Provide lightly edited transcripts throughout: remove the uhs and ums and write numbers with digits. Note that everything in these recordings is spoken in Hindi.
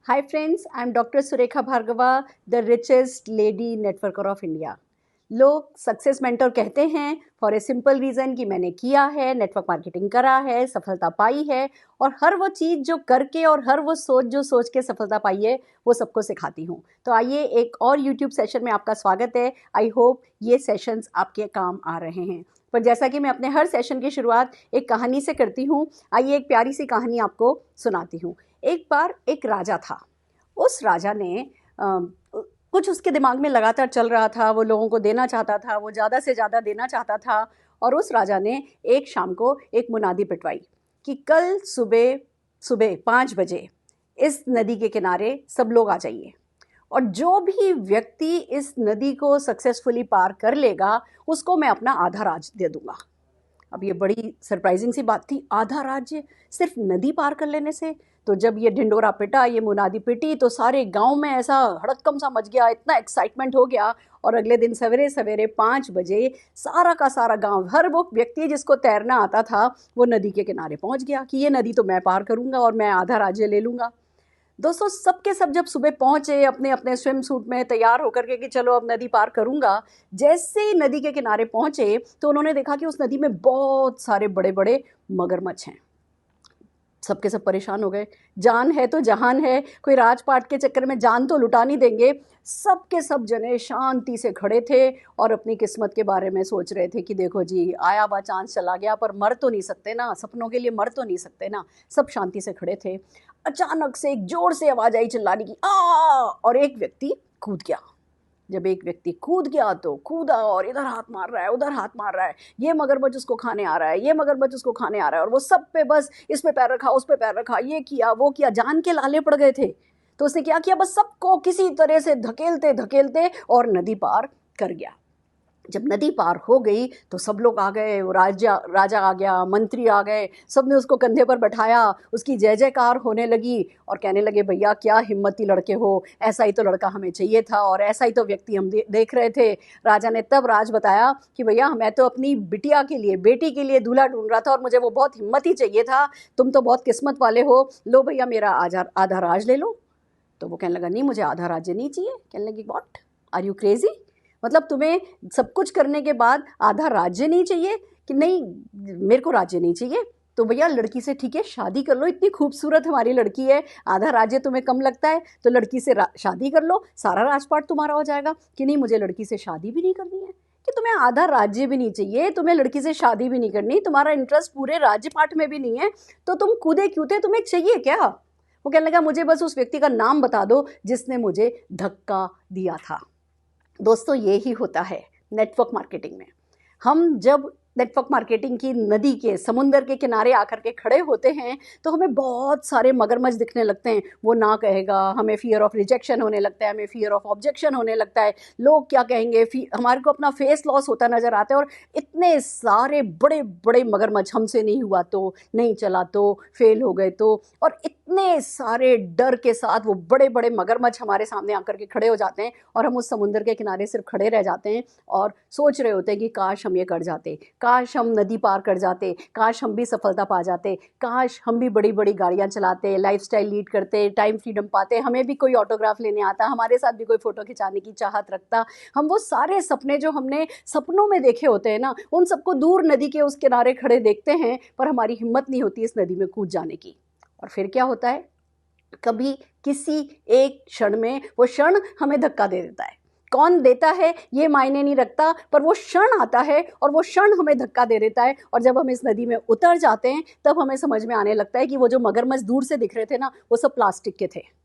Hi friends, I'm Dr. Surekha Bhargava, the richest lady networker of India. लोग सक्सेस मेंटर कहते हैं फॉर ए सिंपल रीज़न कि मैंने किया है, नेटवर्क मार्केटिंग करा है, सफलता पाई है और हर वो चीज़ जो करके और हर वो सोच जो सोच के सफलता पाई है वो सबको सिखाती हूँ। तो आइए एक और यूट्यूब सेशन में आपका स्वागत है। आई होप ये सेशंस आपके काम आ रहे हैं। पर जैसा कि मैं अपने हर सेशन की शुरुआत एक कहानी से करती हूँ, आइए एक प्यारी सी कहानी आपको सुनाती हूँ। एक बार एक राजा था। उस राजा ने कुछ उसके दिमाग में लगातार चल रहा था, वो लोगों को देना चाहता था, वो ज़्यादा से ज़्यादा देना चाहता था। और उस राजा ने एक शाम को एक मुनादी पिटवाई कि कल सुबह सुबह 5 बजे इस नदी के किनारे सब लोग आ जाइए और जो भी व्यक्ति इस नदी को सक्सेसफुली पार कर लेगा उसको मैं अपना आधा राज्य दे दूंगा। अब ये बड़ी सरप्राइजिंग सी बात थी, आधा राज्य सिर्फ नदी पार कर लेने से। तो जब ये ढिंडोरा पिटा, ये मुनादी पिटी, तो सारे गांव में ऐसा हड़कंप सा मच गया, इतना एक्साइटमेंट हो गया। और अगले दिन सवेरे सवेरे 5 बजे सारा का सारा गांव, हर वो व्यक्ति जिसको तैरना आता था वो नदी के किनारे पहुंच गया कि ये नदी तो मैं पार करूंगा और मैं आधा राज्य ले लूंगा। दोस्तों सबके सब जब सुबह पहुंचे अपने अपने स्विम सूट में तैयार होकर के कि चलो अब नदी पार करूंगा, जैसे ही नदी के किनारे पहुंचे तो उन्होंने देखा कि उस नदी में बहुत सारे बड़े बड़े मगरमच्छ हैं। सबके सब परेशान हो गए, जान है तो जहान है, कोई राजपाट के चक्कर में जान तो लुटा नहीं देंगे। सबके सब जने शांति से खड़े थे और अपनी किस्मत के बारे में सोच रहे थे कि देखो जी, आया हुआ चांस चला गया पर मर तो नहीं सकते ना, सपनों के लिए मर तो नहीं सकते ना। सब शांति से खड़े थे। अचानक से एक जोर से आवाज आई चिल्लाने की, आ! और एक व्यक्ति कूद गया। जब एक व्यक्ति कूद गया तो कूदा और इधर हाथ मार रहा है, उधर हाथ मार रहा है, ये मगरमच्छ उसको खाने आ रहा है, ये मगरमच्छ उसको खाने आ रहा है, और वो सब पे बस इस पे पैर रखा, उस पे पैर रखा, ये किया वो किया, जान के लाले पड़ गए थे। तो उसने क्या किया, बस सबको किसी तरह से धकेलते धकेलते और नदी पार कर गया। जब नदी पार हो गई तो सब लोग आ गए, राजा आ गया, मंत्री आ गए, सबने उसको कंधे पर बैठाया, उसकी जय जयकार होने लगी और कहने लगे भैया क्या हिम्मती लड़के हो, ऐसा ही तो लड़का हमें चाहिए था और ऐसा ही तो व्यक्ति हम देख रहे थे। राजा ने तब राज बताया कि भैया मैं तो अपनी बिटिया के लिए, बेटी के लिए दूल्हा ढूंढ रहा था और मुझे वो बहुत हिम्मती चाहिए था, तुम तो बहुत किस्मत वाले हो, लो भैया मेरा आधा राज ले लो। तो वो कहने लगा नहीं मुझे आधा राज्य नहीं चाहिए। कहने लगी व्हाट, आर यू क्रेजी, मतलब तुम्हें सब कुछ करने के बाद आधा राज्य नहीं चाहिए? कि नहीं मेरे को राज्य नहीं चाहिए। तो भैया लड़की से ठीक है शादी कर लो, इतनी खूबसूरत हमारी लड़की है, आधा राज्य तुम्हें कम लगता है तो लड़की से शादी कर लो, सारा राजपाट तुम्हारा हो जाएगा। कि नहीं मुझे लड़की से शादी भी नहीं करनी है। कि तुम्हें आधा राज्य भी नहीं चाहिए, तुम्हें लड़की से शादी भी नहीं करनी, तुम्हारा इंटरेस्ट पूरे राज्यपाट में भी नहीं है, तो तुम कूदे क्यों थे, तुम्हें चाहिए क्या? वो कहने लगा मुझे बस उस व्यक्ति का नाम बता दो जिसने मुझे धक्का दिया था। दोस्तों यही होता है नेटवर्क मार्केटिंग में। हम जब नेटवर्क मार्केटिंग की नदी के, समुंदर के किनारे आकर के खड़े होते हैं तो हमें बहुत सारे मगरमच्छ दिखने लगते हैं। वो ना कहेगा, हमें फियर ऑफ रिजेक्शन होने लगता है, हमें फियर ऑफ ऑब्जेक्शन होने लगता है, लोग क्या कहेंगे, हमारे को अपना फेस लॉस होता नजर आता है। और इतने सारे बड़े बड़े मगरमच्छ, हमसे नहीं हुआ तो, नहीं चला तो, फेल हो गए तो, और इतने सारे डर के साथ वो बड़े बड़े मगरमच्छ हमारे सामने आकर के खड़े हो जाते हैं और हम उस समुंदर के किनारे सिर्फ खड़े रह जाते हैं और सोच रहे होते हैं कि काश हम ये कर जाते, काश हम नदी पार कर जाते, काश हम भी सफलता पा जाते, काश हम भी बड़ी बड़ी गाड़ियां चलाते, लाइफस्टाइल लीड करते, टाइम फ्रीडम पाते, हमें भी कोई ऑटोग्राफ लेने आता, हमारे साथ भी कोई फोटो खिंचाने की चाहत रखता। हम वो सारे सपने जो हमने सपनों में देखे होते हैं ना, उन सबको दूर नदी के उस किनारे खड़े देखते हैं, पर हमारी हिम्मत नहीं होती इस नदी में कूद जाने की। और फिर क्या होता है, कभी किसी एक क्षण में वो क्षण हमें धक्का दे देता है। कौन देता है ये मायने नहीं रखता, पर वो क्षण आता है और वो क्षण हमें धक्का दे देता है। और जब हम इस नदी में उतर जाते हैं तब हमें समझ में आने लगता है कि वो जो मगरमच्छ दूर से दिख रहे थे ना, वो सब प्लास्टिक के थे।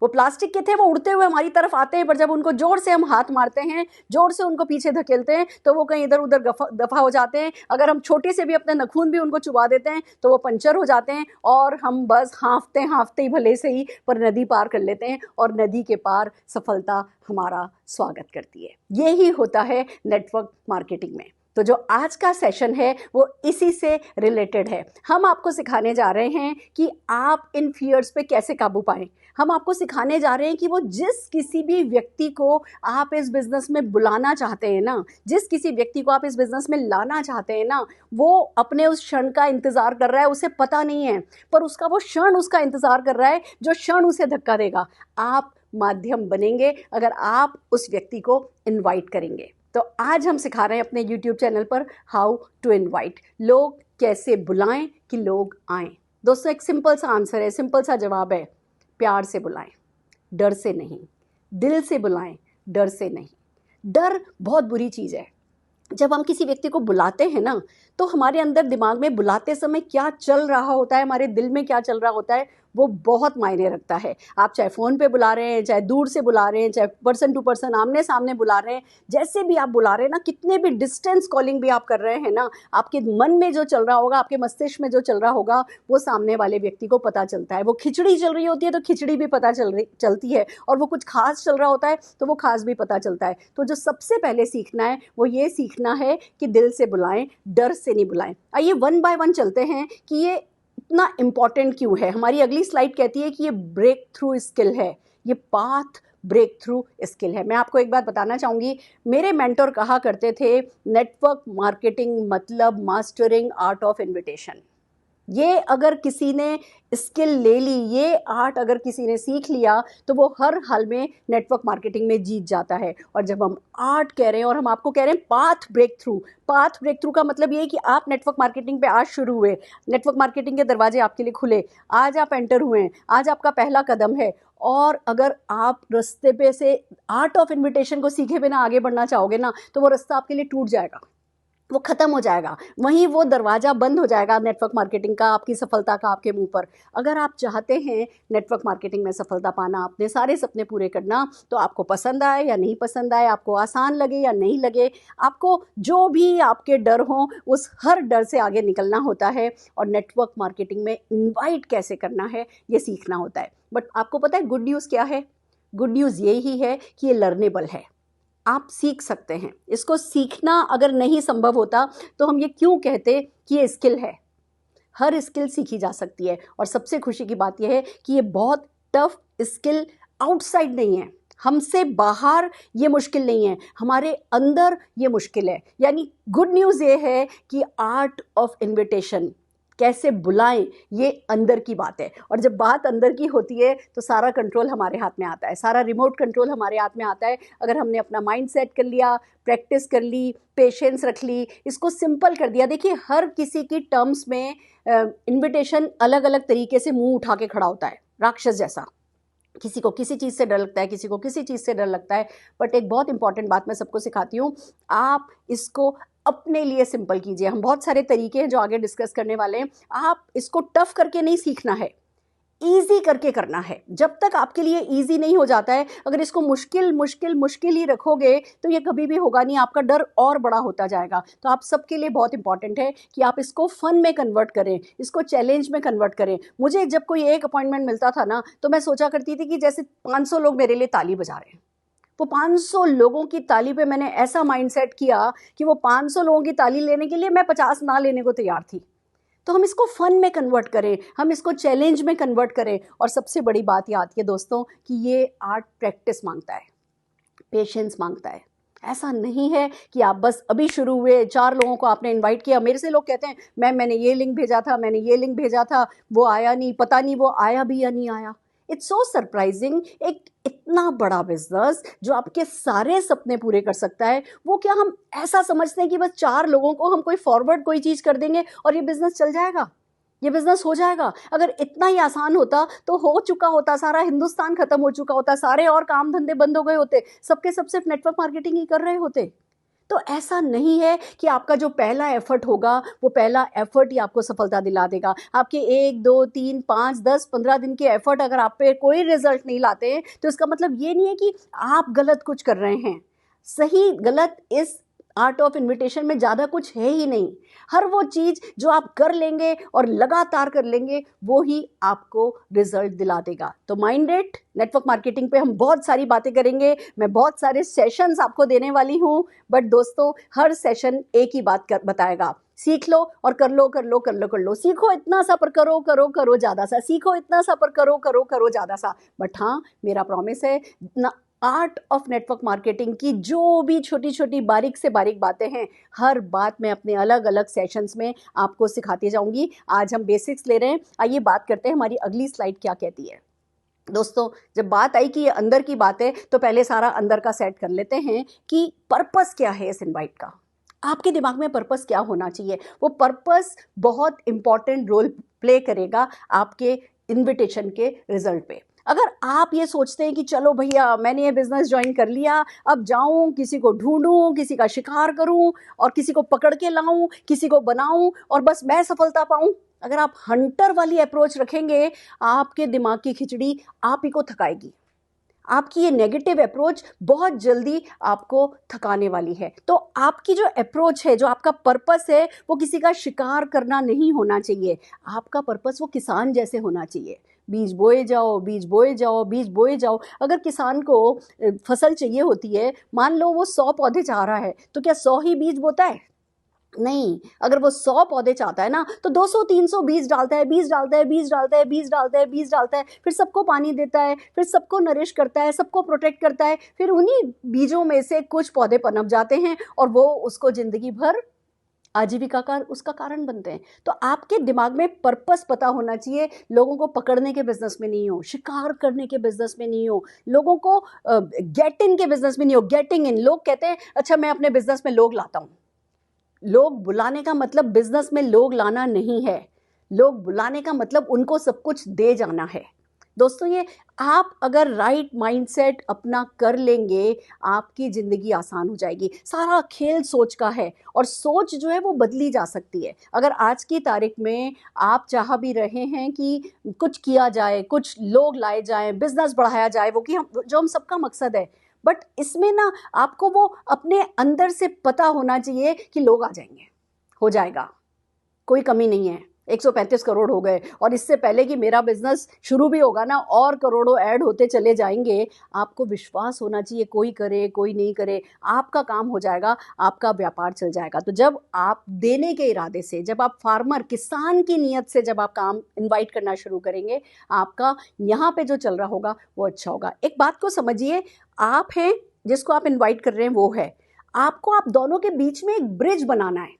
वो प्लास्टिक के थे, वो उड़ते हुए हमारी तरफ आते हैं, पर जब उनको जोर से हम हाथ मारते हैं, जोर से उनको पीछे धकेलते हैं तो वो कहीं इधर उधर दफा हो जाते हैं। अगर हम छोटे से भी अपने नखून भी उनको चुबा देते हैं तो वो पंचर हो जाते हैं और हम बस हाँफते हाँफते ही भले से ही पर नदी पार कर लेते हैं और नदी के पार सफलता हमारा स्वागत करती है। यही होता है नेटवर्क मार्केटिंग में। तो जो आज का सेशन है वो इसी से रिलेटेड है। हम आपको सिखाने जा रहे हैं कि आप इन फियर्स पे कैसे काबू पाएं। हम आपको सिखाने जा रहे हैं कि वो जिस किसी भी व्यक्ति को आप इस बिज़नेस में बुलाना चाहते हैं ना, जिस किसी व्यक्ति को आप इस बिज़नेस में लाना चाहते हैं ना, वो अपने उस क्षण का इंतज़ार कर रहा है, उसे पता नहीं है, पर उसका वो क्षण उसका इंतज़ार कर रहा है जो क्षण उसे धक्का देगा। आप माध्यम बनेंगे अगर आप उस व्यक्ति को इनवाइट करेंगे। तो आज हम सिखा रहे हैं अपने YouTube चैनल पर हाउ टू इनवाइट, लोग कैसे बुलाएं कि लोग आएं। दोस्तों, एक सिंपल सा आंसर है, सिंपल सा जवाब है, प्यार से बुलाएं, डर से नहीं। दिल से बुलाएं, डर से नहीं। डर बहुत बुरी चीज़ है। जब हम किसी व्यक्ति को बुलाते हैं ना, तो हमारे अंदर दिमाग में बुलाते समय क्या चल रहा होता है, हमारे दिल में क्या चल रहा होता है, वो बहुत मायने रखता है। आप चाहे फ़ोन पे बुला रहे हैं, चाहे दूर से बुला रहे हैं, चाहे पर्सन टू पर्सन आमने सामने बुला रहे हैं, जैसे भी आप बुला रहे हैं ना, कितने भी डिस्टेंस कॉलिंग भी आप कर रहे हैं ना, आपके मन में जो चल रहा होगा, आपके मस्तिष्क में जो चल रहा होगा, वो सामने वाले व्यक्ति को पता चलता है। वो खिचड़ी चल रही होती है तो खिचड़ी भी पता चलती है, और वो कुछ खास चल रहा होता है तो वो खास भी पता चलता है। तो जो सबसे पहले सीखना है वो ये सीखना है कि दिल से बुलाएं, डर से नहीं बुलाएं। आइए वन बाय वन चलते हैं कि ये इतना इम्पॉर्टेंट क्यों है। हमारी अगली स्लाइड कहती है कि ये ब्रेक थ्रू स्किल है, ये पाथ ब्रेक थ्रू स्किल है। मैं आपको एक बात बताना चाहूँगी, मेरे मेंटर कहा करते थे, नेटवर्क मार्केटिंग मतलब मास्टरिंग आर्ट ऑफ इन्विटेशन। ये अगर किसी ने स्किल ले ली, ये आर्ट अगर किसी ने सीख लिया, तो वो हर हाल में नेटवर्क मार्केटिंग में जीत जाता है। और जब हम आर्ट कह रहे हैं और हम आपको कह रहे हैं पाथ ब्रेक थ्रू का मतलब ये है कि आप नेटवर्क मार्केटिंग पे आज शुरू हुए, नेटवर्क मार्केटिंग के दरवाजे आपके लिए खुले, आज आप एंटर हुए हैं, आज आपका पहला कदम है। और अगर आप रास्ते पे से आर्ट ऑफ इन्विटेशन को सीखे बिना आगे बढ़ना चाहोगे ना, तो वो रास्ता आपके लिए टूट जाएगा, वो ख़त्म हो जाएगा, वहीं वो दरवाज़ा बंद हो जाएगा नेटवर्क मार्केटिंग का, आपकी सफलता का आपके मुंह पर। अगर आप चाहते हैं नेटवर्क मार्केटिंग में सफलता पाना, अपने सारे सपने पूरे करना, तो आपको पसंद आए या नहीं पसंद आए, आपको आसान लगे या नहीं लगे, आपको जो भी आपके डर हों, उस हर डर से आगे निकलना होता है। और नेटवर्क मार्केटिंग में इन्वाइट कैसे करना है ये सीखना होता है। बट आपको पता है गुड न्यूज़ क्या है? गुड न्यूज़ यही है कि ये लर्नेबल है, आप सीख सकते हैं। इसको सीखना अगर नहीं संभव होता तो हम ये क्यों कहते कि ये स्किल है। हर स्किल सीखी जा सकती है। और सबसे खुशी की बात यह है कि ये बहुत टफ स्किल आउटसाइड नहीं है, हमसे बाहर ये मुश्किल नहीं है, हमारे अंदर ये मुश्किल है। यानी गुड न्यूज़ ये है कि आर्ट ऑफ इन्विटेशन, कैसे बुलाएं, ये अंदर की बात है। और जब बात अंदर की होती है तो सारा कंट्रोल हमारे हाथ में आता है, सारा रिमोट कंट्रोल हमारे हाथ में आता है। अगर हमने अपना माइंड सेट कर लिया, प्रैक्टिस कर ली, पेशेंस रख ली, इसको सिंपल कर दिया। देखिए, हर किसी की टर्म्स में इन्विटेशन अलग अलग तरीके से मुंह उठा के खड़ा होता है, राक्षस जैसा। किसी को किसी चीज़ से डर लगता है, किसी को किसी चीज़ से डर लगता है। बट एक बहुत इंपॉर्टेंट बात मैं सबको सिखाती हूँ, आप इसको अपने लिए सिंपल कीजिए। हम बहुत सारे तरीके हैं जो आगे डिस्कस करने वाले हैं। आप इसको टफ करके नहीं सीखना है, ईजी करके करना है। जब तक आपके लिए ईजी नहीं हो जाता है, अगर इसको मुश्किल ही रखोगे तो ये कभी भी होगा नहीं, आपका डर और बड़ा होता जाएगा। तो आप सबके लिए बहुत इंपॉर्टेंट है कि आप इसको फन में कन्वर्ट करें, इसको चैलेंज में कन्वर्ट करें। मुझे जब कोई एक अपॉइंटमेंट मिलता था ना, तो मैं सोचा करती थी कि जैसे 500 लोग मेरे लिए ताली बजा रहे हैं। वो 500 लोगों की ताली पे मैंने ऐसा माइंडसेट किया कि वो 500 लोगों की ताली लेने के लिए मैं 50 ना लेने को तैयार थी। तो हम इसको फन में कन्वर्ट करें, हम इसको चैलेंज में कन्वर्ट करें। और सबसे बड़ी बात ये आती है दोस्तों कि ये आर्ट प्रैक्टिस मांगता है, पेशेंस मांगता है। ऐसा नहीं है कि आप बस अभी शुरू हुए, 4 लोगों को आपने इनवाइट किया। मेरे से लोग कहते हैं, मैंने ये लिंक भेजा था, मैंने ये लिंक भेजा था, वो आया नहीं, पता नहीं वो आया भी या नहीं आया। इट्स सो सरप्राइजिंग, एक इतना बड़ा बिजनेस जो आपके सारे सपने पूरे कर सकता है, वो क्या हम ऐसा समझते हैं कि बस 4 लोगों को हम कोई फॉरवर्ड कोई चीज़ कर देंगे और ये बिजनेस चल जाएगा, ये बिजनेस हो जाएगा। अगर इतना ही आसान होता तो हो चुका होता, सारा हिंदुस्तान खत्म हो चुका होता, सारे और काम धंधे बंद हो गए होते, सबके सब सिर्फ नेटवर्क मार्केटिंग ही कर रहे होते। तो ऐसा नहीं है कि आपका जो पहला एफर्ट होगा वो पहला एफर्ट ही आपको सफलता दिला देगा। आपके 1, 2, 3, 5, 10, 15 दिन के एफर्ट अगर आप पे कोई रिजल्ट नहीं लाते हैं, तो इसका मतलब ये नहीं है कि आप गलत कुछ कर रहे हैं। सही गलत इस आर्ट ऑफ इन्विटेशन में ज़्यादा कुछ है ही नहीं। हर वो चीज़ जो आप कर लेंगे और लगातार कर लेंगे वो ही आपको रिजल्ट दिला देगा। तो माइंड इट, नेटवर्क मार्केटिंग पे हम बहुत सारी बातें करेंगे, मैं बहुत सारे सेशंस आपको देने वाली हूँ, बट दोस्तों हर सेशन एक ही बात बताएगा, सीख लो और कर लो कर लो कर लो कर लो। सीखो इतना सा पर करो करो करो ज़्यादा सा, सीखो इतना सा पर करो करो करो ज़्यादा सा। बट हाँ, मेरा प्रॉमिस है ना, आर्ट ऑफ नेटवर्क मार्केटिंग की जो भी छोटी छोटी बारीक से बारीक बातें हैं, हर बात मैं अपने अलग अलग सेशंस में आपको सिखाती जाऊंगी। आज हम बेसिक्स ले रहे हैं, आइए बात करते हैं हमारी अगली स्लाइड क्या कहती है। दोस्तों जब बात आई कि ये अंदर की बात है, तो पहले सारा अंदर का सेट कर लेते हैं कि पर्पस क्या है इस इनवाइट का। आपके दिमाग में पर्पस क्या होना चाहिए? वो पर्पस बहुत इंपॉर्टेंट रोल प्ले करेगा आपके इनविटेशन के रिजल्ट पे। अगर आप ये सोचते हैं कि चलो भैया मैंने ये बिजनेस ज्वाइन कर लिया, अब जाऊं किसी को ढूंढूं, किसी का शिकार करूं और किसी को पकड़ के लाऊं, किसी को बनाऊं और बस मैं सफलता पाऊं, अगर आप हंटर वाली अप्रोच रखेंगे, आपके दिमाग की खिचड़ी आप ही को थकाएगी। आपकी ये नेगेटिव अप्रोच बहुत जल्दी आपको थकाने वाली है। तो आपकी जो अप्रोच है, जो आपका पर्पस है, वो किसी का शिकार करना नहीं होना चाहिए। आपका पर्पस वो किसान जैसे होना चाहिए। बीज बोए जाओ, बीज बोए जाओ, बीज बोए जाओ। अगर किसान को फसल चाहिए होती है, मान लो वो 100 पौधे चाह रहा है, तो क्या 100 ही बीज बोता है? नहीं, अगर वो 100 पौधे चाहता है ना, तो 200-300 बीज डालता है, बीज डालता है, बीज डालता है, बीज डालता है, बीज डालता है, फिर सबको पानी देता है, फिर सबको नरिश करता है, सबको प्रोटेक्ट करता है, फिर उन्हीं बीजों में से कुछ पौधे पनप जाते हैं और वो उसको जिंदगी भर आजीविका का उसका कारण बनते हैं। तो आपके दिमाग में पर्पस पता होना चाहिए। लोगों को पकड़ने के बिजनेस में नहीं हो, शिकार करने के बिजनेस में नहीं हो, लोगों को गेट इन के बिजनेस में नहीं हो, गेटिंग इन। लोग कहते हैं अच्छा मैं अपने बिजनेस में लोग लाता हूँ। लोग बुलाने का मतलब बिजनेस में लोग लाना नहीं है। लोग बुलाने का मतलब उनको सब कुछ दे जाना है। दोस्तों ये आप अगर राइट माइंडसेट अपना कर लेंगे, आपकी ज़िंदगी आसान हो जाएगी। सारा खेल सोच का है और सोच जो है वो बदली जा सकती है। अगर आज की तारीख में आप चाह भी रहे हैं कि कुछ किया जाए, कुछ लोग लाए जाएं, बिजनेस बढ़ाया जाए, वो कि हम सबका मकसद है, बट इसमें ना आपको वो अपने अंदर से पता होना चाहिए कि लोग आ जाएंगे, हो जाएगा, कोई कमी नहीं है। 135 करोड़ हो गए और इससे पहले कि मेरा बिजनेस शुरू भी होगा ना, और करोड़ों ऐड होते चले जाएंगे। आपको विश्वास होना चाहिए, कोई करे कोई नहीं करे, आपका काम हो जाएगा, आपका व्यापार चल जाएगा। तो जब आप देने के इरादे से, जब आप फार्मर किसान की नीयत से जब आप काम इन्वाइट करना शुरू करेंगे, आपका यहाँ पे जो चल रहा होगा वो अच्छा होगा। एक बात को समझिए, आप हैं जिसको आप इन्वाइट कर रहे हैं, वो है आपको, आप दोनों के बीच में एक ब्रिज बनाना है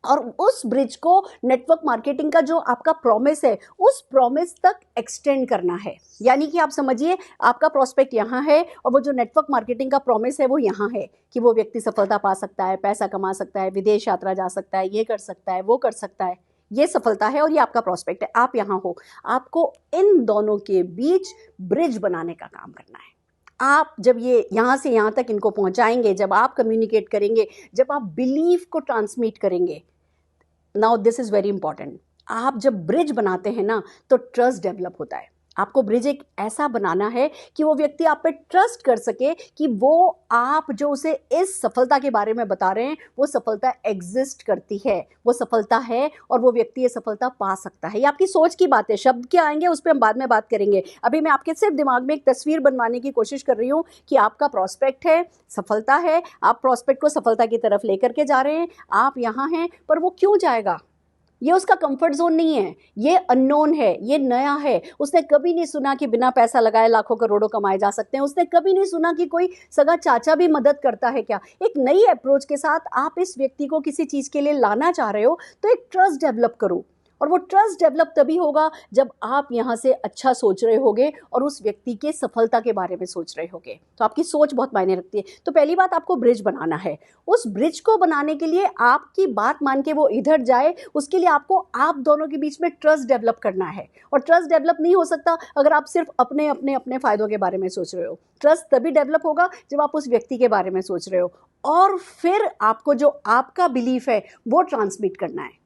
और उस ब्रिज को नेटवर्क मार्केटिंग का जो आपका प्रॉमिस है, उस प्रॉमिस तक एक्सटेंड करना है। यानी कि आप समझिए, आपका प्रोस्पेक्ट यहाँ है और वो जो नेटवर्क मार्केटिंग का प्रॉमिस है वो यहाँ है कि वो व्यक्ति सफलता पा सकता है, पैसा कमा सकता है, विदेश यात्रा जा सकता है, ये कर सकता है, वो कर सकता है। ये सफलता है और ये आपका प्रोस्पेक्ट है, आप यहाँ हो। आपको इन दोनों के बीच ब्रिज बनाने का काम करना है। आप जब ये यहाँ से यहाँ तक इनको पहुँचाएंगे, जब आप कम्युनिकेट करेंगे, जब आप बिलीफ को ट्रांसमिट करेंगे, now this is very important. आप जब ब्रिज बनाते हैं ना, तो ट्रस्ट डेवलप होता है। आपको ब्रिज एक ऐसा बनाना है कि वो व्यक्ति आप पे ट्रस्ट कर सके कि वो आप जो उसे इस सफलता के बारे में बता रहे हैं, वो सफलता एग्जिस्ट करती है, वो सफलता है और वो व्यक्ति ये सफलता पा सकता है। ये आपकी सोच की बात है, शब्द क्या आएंगे उस पर हम बाद में बात करेंगे। अभी मैं आपके सिर्फ दिमाग में एक तस्वीर बनवाने की कोशिश कर रही हूँ कि आपका प्रॉस्पेक्ट है, सफलता है, आप प्रॉस्पेक्ट को सफलता की तरफ लेकर के जा रहे हैं, आप यहाँ हैं, पर वो क्यों जाएगा? ये उसका कंफर्ट जोन नहीं है, ये अननोन है, ये नया है। उसने कभी नहीं सुना कि बिना पैसा लगाए लाखों करोड़ों कमाए जा सकते हैं। उसने कभी नहीं सुना कि कोई सगा चाचा भी मदद करता है क्या। एक नई अप्रोच के साथ आप इस व्यक्ति को किसी चीज़ के लिए लाना चाह रहे हो, तो एक ट्रस्ट डेवलप करो। और वो ट्रस्ट डेवलप तभी होगा जब आप यहाँ से अच्छा सोच रहे होगे और उस व्यक्ति के सफलता के बारे में सोच रहे होगे। तो आपकी सोच बहुत मायने रखती है। तो पहली बात, आपको ब्रिज बनाना है। उस ब्रिज को बनाने के लिए आपकी बात मान के वो इधर जाए, उसके लिए आपको आप दोनों के बीच में ट्रस्ट डेवलप करना है। और ट्रस्ट डेवलप नहीं हो सकता अगर आप सिर्फ अपने अपने अपने फायदों के बारे में सोच रहे हो। ट्रस्ट तभी डेवलप होगा जब आप उस व्यक्ति के बारे में सोच रहे हो और फिर आपको जो आपका बिलीफ है वो ट्रांसमिट करना है।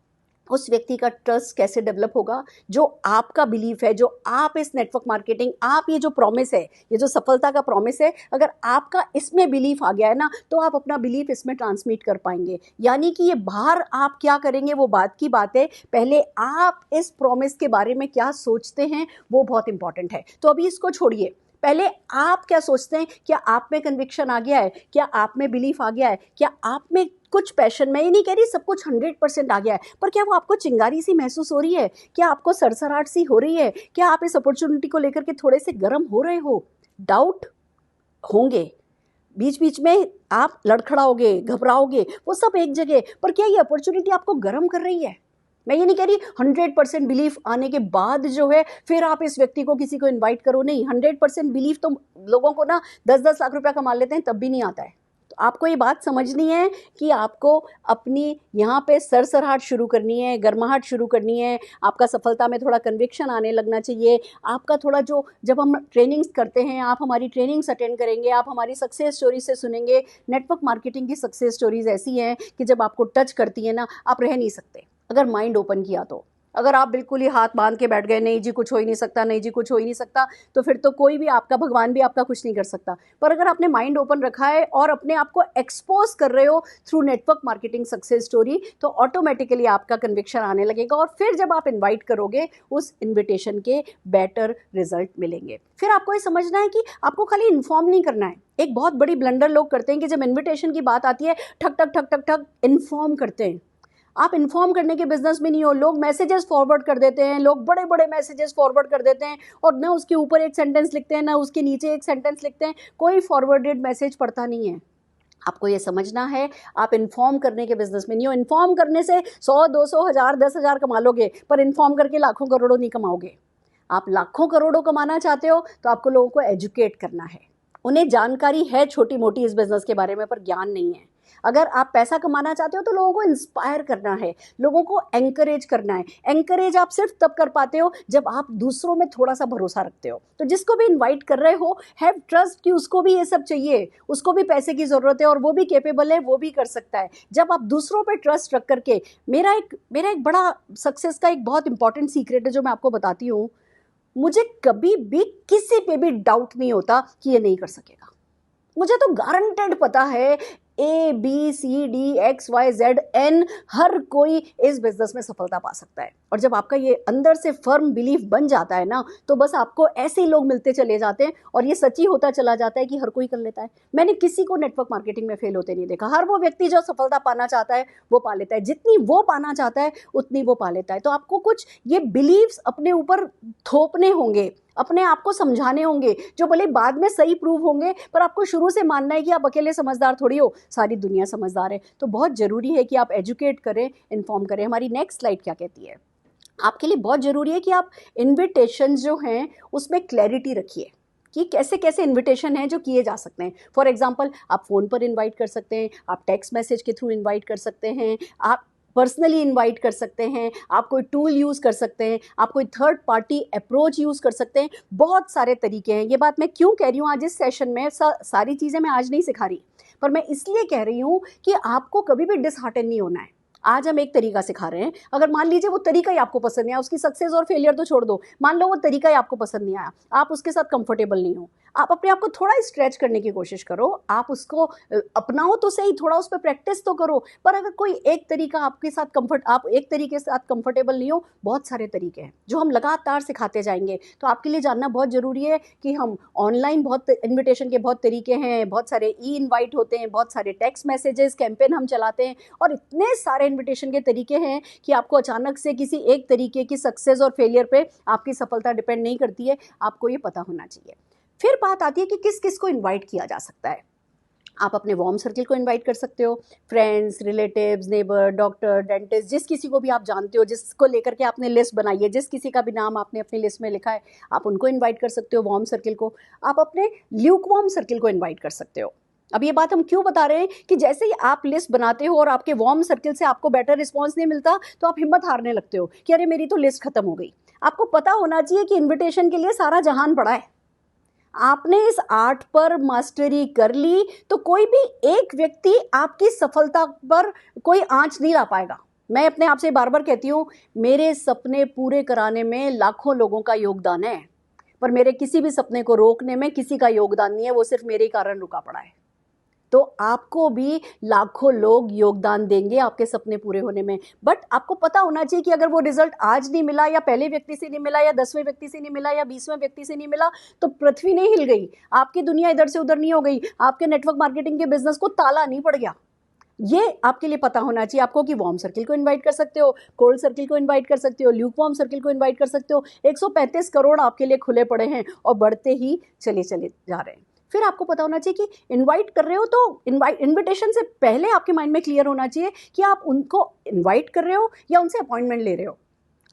उस व्यक्ति का ट्रस्ट कैसे डेवलप होगा? जो आपका बिलीफ है, जो आप इस नेटवर्क मार्केटिंग, आप ये जो प्रॉमिस है, ये जो सफलता का प्रॉमिस है, अगर आपका इसमें बिलीफ आ गया है ना, तो आप अपना बिलीफ इसमें ट्रांसमिट कर पाएंगे। यानी कि ये बाहर आप क्या करेंगे वो बात की बात है, पहले आप इस प्रॉमिस के बारे में क्या सोचते हैं वो बहुत इंपॉर्टेंट है। तो अभी इसको छोड़िए, पहले आप क्या सोचते हैं? क्या आप में कन्विक्शन आ गया है? क्या आप में बिलीफ आ गया है? क्या आप में कुछ पैशन, मैं ये नहीं कह रही सब कुछ 100% आ गया है, पर क्या वो आपको चिंगारी सी महसूस हो रही है? क्या आपको सरसराहट सी हो रही है? क्या आप इस अपॉर्चुनिटी को लेकर के थोड़े से गर्म हो रहे हो? डाउट होंगे, बीच बीच में आप लड़खड़ाओगे, घबराओगे, वो सब एक जगह, पर क्या ये अपॉर्चुनिटी आपको गर्म कर रही है? मैं ये नहीं कह रही 100% बिलीफ आने के बाद जो है फिर आप इस व्यक्ति को किसी को इनवाइट करो, नहीं। 100% बिलीफ तो लोगों को ना 10-10 लाख रुपया कमा लेते हैं तब भी नहीं आता है। तो आपको ये बात समझनी है कि आपको अपनी यहाँ पे सरसराहट शुरू करनी है, गर्माहट शुरू करनी है, आपका सफलता में थोड़ा कन्विक्शन आने लगना चाहिए। आपका थोड़ा जो, जब हम ट्रेनिंग्स करते हैं, आप हमारी ट्रेनिंग्स अटेंड करेंगे, आप हमारी सक्सेस स्टोरी से सुनेंगे। नेटवर्क मार्केटिंग की सक्सेस स्टोरीज ऐसी हैं कि जब आपको टच करती है ना, आप रह नहीं सकते अगर माइंड ओपन किया तो। अगर आप बिल्कुल ही हाथ बांध के बैठ गए, नहीं जी कुछ हो ही नहीं सकता, नहीं जी कुछ हो ही नहीं सकता, तो फिर तो कोई भी आपका, भगवान भी आपका कुछ नहीं कर सकता। पर अगर आपने माइंड ओपन रखा है और अपने आप को एक्सपोज कर रहे हो through network marketing success story, तो ऑटोमेटिकली आपका कन्विक्शन आने लगेगा और फिर जब आप इन्वाइट करोगे उस इन्विटेशन के बेटर रिजल्ट मिलेंगे। फिर आपको ये समझना है कि आपको खाली इन्फॉर्म नहीं करना है। एक बहुत बड़ी ब्लंडर लोग करते हैं कि जब इन्विटेशन की बात आती है ठक ठक ठक ठक ठक इन्फॉर्म करते हैं। आप इन्फॉर्म करने के बिजनेस में नहीं हो। लोग मैसेजेस फॉरवर्ड कर देते हैं, लोग बड़े बड़े मैसेजेस फॉरवर्ड कर देते हैं और ना उसके ऊपर एक सेंटेंस लिखते हैं ना उसके नीचे एक सेंटेंस लिखते हैं, कोई फॉरवर्डेड मैसेज पढ़ता नहीं है। आपको ये समझना है आप इन्फॉर्म करने के बिजनेस में नहीं हो। इन्फॉर्म करने से 100, 200, 1000, 10,000 कमा लोगे, पर इन्फॉर्म करके लाखों करोड़ों नहीं कमाओगे। आप लाखों करोड़ों कमाना चाहते हो तो आपको लोगों को एजुकेट करना है। उन्हें जानकारी है छोटी मोटी इस बिजनेस के बारे में, पर ज्ञान नहीं है। अगर आप पैसा कमाना चाहते हो तो लोगों को इंस्पायर करना है, लोगों को एंकरेज करना है। एंकरेज आप सिर्फ तब कर पाते हो जब आप दूसरों में थोड़ा सा भरोसा रखते हो। तो जिसको भी इनवाइट कर रहे हो, हैव ट्रस्ट कि उसको भी ये सब चाहिए, उसको भी पैसे की ज़रूरत है और वो भी कैपेबल है, वो भी कर सकता है। जब आप दूसरों पे ट्रस्ट रख करके, मेरा एक बड़ा सक्सेस का एक बहुत इंपॉर्टेंट सीक्रेट है जो मैं आपको बताती हूँ। मुझे कभी भी किसी पे भी डाउट नहीं होता कि ये नहीं कर सकेगा। मुझे तो गारंटेड पता है ABCDXYZN हर कोई इस बिजनेस में सफलता पा सकता है। और जब आपका ये अंदर से फर्म बिलीफ बन जाता है ना, तो बस आपको ऐसे ही लोग मिलते चले जाते हैं और ये सच्ची होता चला जाता है कि हर कोई कर लेता है। मैंने किसी को नेटवर्क मार्केटिंग में फेल होते नहीं देखा। हर वो व्यक्ति जो सफलता पाना चाहता है वो पा लेता है, जितनी वो पाना चाहता है उतनी वो पा लेता है। तो आपको कुछ ये बिलीव्स अपने ऊपर थोपने होंगे, अपने आप को समझाने होंगे, जो भले बाद में सही प्रूव होंगे, पर आपको शुरू से मानना है कि आप अकेले समझदार थोड़ी हो, सारी दुनिया समझदार है। तो बहुत ज़रूरी है कि आप एजुकेट करें, इन्फॉर्म करें। हमारी नेक्स्ट स्लाइड क्या कहती है? आपके लिए बहुत ज़रूरी है कि आप इन्विटेशन जो हैं उसमें क्लैरिटी रखिए कि कैसे कैसे इन्विटेशन हैं जो किए जा सकते हैं। फॉर एग्जांपल, आप फ़ोन पर इनवाइट कर सकते हैं, आप टेक्स्ट मैसेज के थ्रू इनवाइट कर सकते हैं, आप पर्सनली इनवाइट कर सकते हैं, आप कोई टूल यूज़ कर सकते हैं, आप कोई थर्ड पार्टी अप्रोच यूज़ कर सकते हैं। बहुत सारे तरीके हैं। ये बात मैं क्यों कह रही हूँ आज इस सेशन में, सारी चीज़ें मैं आज नहीं सिखा रही, पर मैं इसलिए कह रही हूँ कि आपको कभी भी डिसहार्टन नहीं होना है। आज हम एक तरीका सिखा रहे हैं, अगर मान लीजिए वो तरीका ही आपको पसंद नहीं आया, उसकी सक्सेस और फेलियर तो छोड़ दो, मान लो वो तरीका ही आपको पसंद नहीं आया, आप उसके साथ कंफर्टेबल नहीं हो, आप अपने आप को थोड़ा स्ट्रेच करने की कोशिश करो, आप उसको अपनाओ तो सही, थोड़ा उस पर प्रैक्टिस तो करो। पर अगर कोई एक तरीका आपके साथ आप एक तरीके से साथ कंफर्टेबल नहीं हो, बहुत सारे तरीके हैं जो हम लगातार सिखाते जाएंगे। तो आपके लिए जानना बहुत ज़रूरी है कि हम ऑनलाइन बहुत इन्विटेशन के बहुत तरीके हैं, बहुत सारे ई इन्वाइट होते हैं, बहुत सारे टेक्स्ट मैसेजेस कैंपेन हम चलाते हैं और इतने सारे इन्विटेशन के तरीके हैं कि आपको अचानक से किसी एक तरीके की सक्सेस और फेलियर पे आपकी सफलता डिपेंड नहीं करती है। आपको ये पता होना चाहिए। फिर बात आती है कि किस किस को इनवाइट किया जा सकता है। आप अपने वार्म सर्किल को इनवाइट कर सकते हो, friends, relatives, neighbour, doctor, dentist, जिस किसी को भी आप जानते हो, जिसको लेकर के आपने लिस्ट बनाई है, जिस किसी का भी नाम आपने अपनी लिस्ट में लिखा है, आप उनको इनवाइट कर सकते हो, वार्म सर्किल को। आप अपने ल्यूक वार्म सर्किल को इनवाइट कर सकते हो। अब ये बात हम क्यों बता रहे हैं कि जैसे ही आप लिस्ट बनाते हो और आपके वार्म सर्किल से आपको बेटर रिस्पॉन्स नहीं मिलता, तो आप हिम्मत हारने लगते हो कि अरे मेरी तो लिस्ट खत्म हो गई। आपको पता होना चाहिए कि इन्विटेशन के लिए सारा जहान पड़ा है। आपने इस आर्ट पर मास्टरी कर ली तो कोई भी एक व्यक्ति आपकी सफलता पर कोई आंच नहीं ला पाएगा। मैं अपने आप से बार बार कहती हूँ, मेरे सपने पूरे कराने में लाखों लोगों का योगदान है, पर मेरे किसी भी सपने को रोकने में किसी का योगदान नहीं है, वो सिर्फ मेरे कारण रुका पड़ा है। तो आपको भी लाखों लोग योगदान देंगे आपके सपने पूरे होने में, बट आपको पता होना चाहिए कि अगर वो रिजल्ट आज नहीं मिला, या पहले व्यक्ति से नहीं मिला, या 10वें व्यक्ति से नहीं मिला, या 20वें व्यक्ति से नहीं मिला, तो पृथ्वी नहीं हिल गई, आपकी दुनिया इधर से उधर नहीं हो गई, आपके नेटवर्क मार्केटिंग के बिजनेस को ताला नहीं पड़ गया। ये आपके लिए पता होना चाहिए आपको कि वार्म सर्किल को इनवाइट कर सकते हो, कोल्ड सर्किल को इनवाइट कर सकते हो, ल्यूक वार्म सर्किल को इनवाइट कर सकते हो। 135 करोड़ आपके लिए खुले पड़े हैं और बढ़ते ही चले जा रहे हैं। फिर आपको पता होना चाहिए कि इनवाइट कर रहे हो तो इनविटेशन से पहले आपके माइंड में क्लियर होना चाहिए कि आप उनको इनवाइट कर रहे हो या उनसे अपॉइंटमेंट ले रहे हो।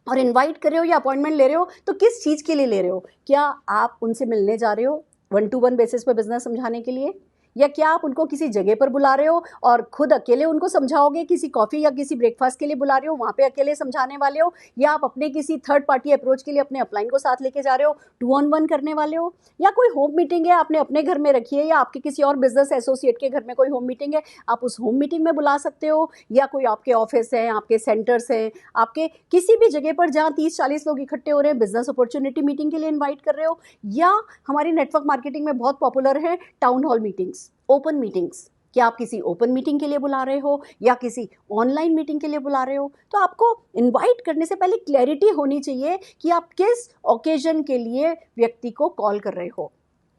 और इनवाइट कर रहे हो या अपॉइंटमेंट ले रहे हो तो किस चीज़ के लिए ले रहे हो? क्या आप उनसे मिलने जा रहे हो 1-to-1 बेसिस पर बिजनेस समझाने के लिए, या क्या आप उनको किसी जगह पर बुला रहे हो और खुद अकेले उनको समझाओगे, किसी कॉफ़ी या किसी ब्रेकफास्ट के लिए बुला रहे हो, वहाँ पे अकेले समझाने वाले हो, या आप अपने किसी थर्ड पार्टी अप्रोच के लिए अपने अपलाइन को साथ लेके जा रहे हो, 2-on-1 करने वाले हो, या कोई होम मीटिंग है आपने अपने घर में रखी है, या आपके किसी और बिजनेस एसोसिएट के घर में कोई होम मीटिंग है, आप उस होम मीटिंग में बुला सकते हो, या कोई आपके ऑफिस है, आपके सेंटर्स हैं, आपके किसी भी जगह पर जहाँ 30-40 लोग इकट्ठे हो रहे हैं, बिजनेस अपॉर्चुनिटी मीटिंग के लिए इन्वाइट कर रहे हो, या हमारी नेटवर्क मार्केटिंग में बहुत पॉपुलर है town hall meetings, open meetings. क्या आप किसी ओपन मीटिंग के लिए बुला रहे हो या किसी ऑनलाइन मीटिंग के लिए बुला रहे हो? तो आपको इनवाइट करने से पहले क्लैरिटी होनी चाहिए कि आप किस ओकेजन के लिए व्यक्ति को कॉल कर रहे हो।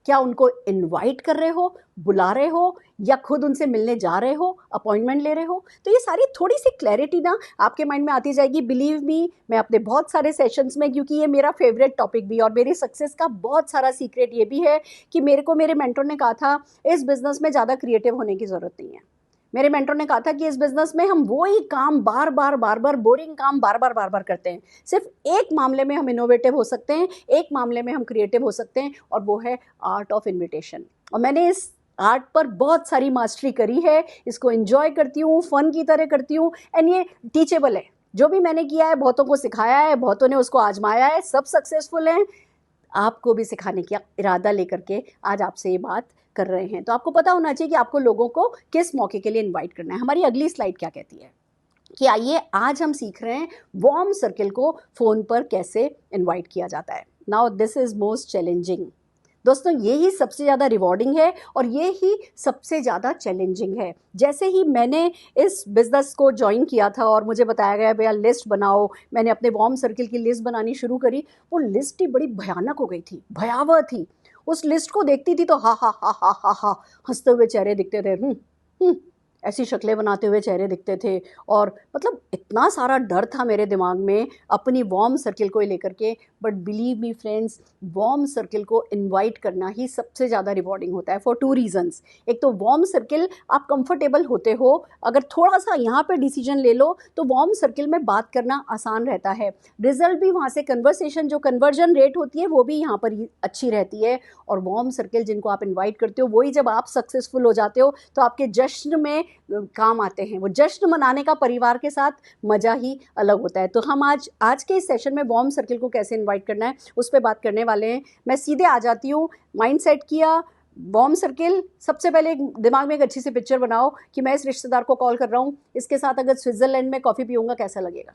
क्या उनको इनवाइट कर रहे हो, बुला रहे हो, या खुद उनसे मिलने जा रहे हो, अपॉइंटमेंट ले रहे हो? तो ये सारी थोड़ी सी क्लैरिटी ना आपके माइंड में आती जाएगी। बिलीव मी, मैं अपने बहुत सारे सेशंस में, क्योंकि ये मेरा फेवरेट टॉपिक भी और मेरी सक्सेस का बहुत सारा सीक्रेट ये भी है कि मेरे को मेरे मेंटर ने कहा था, इस बिजनेस में ज़्यादा क्रिएटिव होने की ज़रूरत नहीं है। मेरे मेंटर ने कहा था कि इस बिजनेस में हम वो ही काम बार बार बोरिंग काम बार बार करते हैं। सिर्फ एक मामले में हम इनोवेटिव हो सकते हैं, एक मामले में हम क्रिएटिव हो सकते हैं, और वो है आर्ट ऑफ इन्विटेशन। और मैंने इस आर्ट पर बहुत सारी मास्टरी करी है, इसको एंजॉय करती हूँ, फन की तरह करती हूँ, एंड ये टीचेबल है। जो भी मैंने किया है, बहुतों को सिखाया है, बहुतों ने उसको आजमाया है, सब सक्सेसफुल हैं। आपको भी सिखाने का इरादा लेकर के आज आपसे ये बात कर रहे हैं। तो आपको पता होना चाहिए कि आपको लोगों को किस मौके के लिए इनवाइट करना है। हमारी अगली स्लाइड क्या कहती है कि आइए आज हम सीख रहे हैं वार्म सर्किल को फ़ोन पर कैसे इनवाइट किया जाता है। Now this is most challenging. दोस्तों, ये ही सबसे ज़्यादा रिवॉर्डिंग है और ये ही सबसे ज़्यादा चैलेंजिंग है। जैसे ही मैंने इस बिज़नेस को ज्वाइन किया था और मुझे बताया गया भैया लिस्ट बनाओ, मैंने अपने वार्म सर्किल की लिस्ट बनानी शुरू करी। वो लिस्ट ही बड़ी भयानक हो गई थी, भयावह थी। उस लिस्ट को देखती थी तो हा हा हा हा हा हा हंसते हुए चेहरे दिखते थे, ऐसी शक्लें बनाते हुए चेहरे दिखते थे, और मतलब इतना सारा डर था मेरे दिमाग में अपनी वार्म सर्किल को लेकर के। But believe me friends, warm circle को इनवाइट करना ही सबसे ज़्यादा रिवॉर्डिंग होता है फॉर 2 रीजंस। एक तो वार्म सर्किल आप कंफर्टेबल होते हो, अगर थोड़ा सा यहाँ पे डिसीजन ले लो तो वार्म सर्किल में बात करना आसान रहता है, रिजल्ट भी वहाँ से, कन्वर्सेशन जो कन्वर्जन रेट होती है वो भी यहाँ पर अच्छी रहती है। और वार्म सर्किल जिनको आप इन्वाइट करते हो, वही जब आप सक्सेसफुल हो जाते हो तो आपके जश्न में काम आते हैं। वो जश्न मनाने का परिवार के साथ मज़ा ही अलग होता है। तो हम आज के इस सेशन में वार्म सर्किल को कैसे इनवाइट करना है उस पर बात करने वाले हैं। मैं सीधे आ जाती हूँ। माइंड सेट किया, वार्म सर्किल। सबसे पहले दिमाग में एक अच्छी सी पिक्चर बनाओ कि मैं इस रिश्तेदार को कॉल कर रहा हूँ, इसके साथ अगर स्विट्ज़रलैंड में कॉफ़ी पीऊँगा कैसा लगेगा।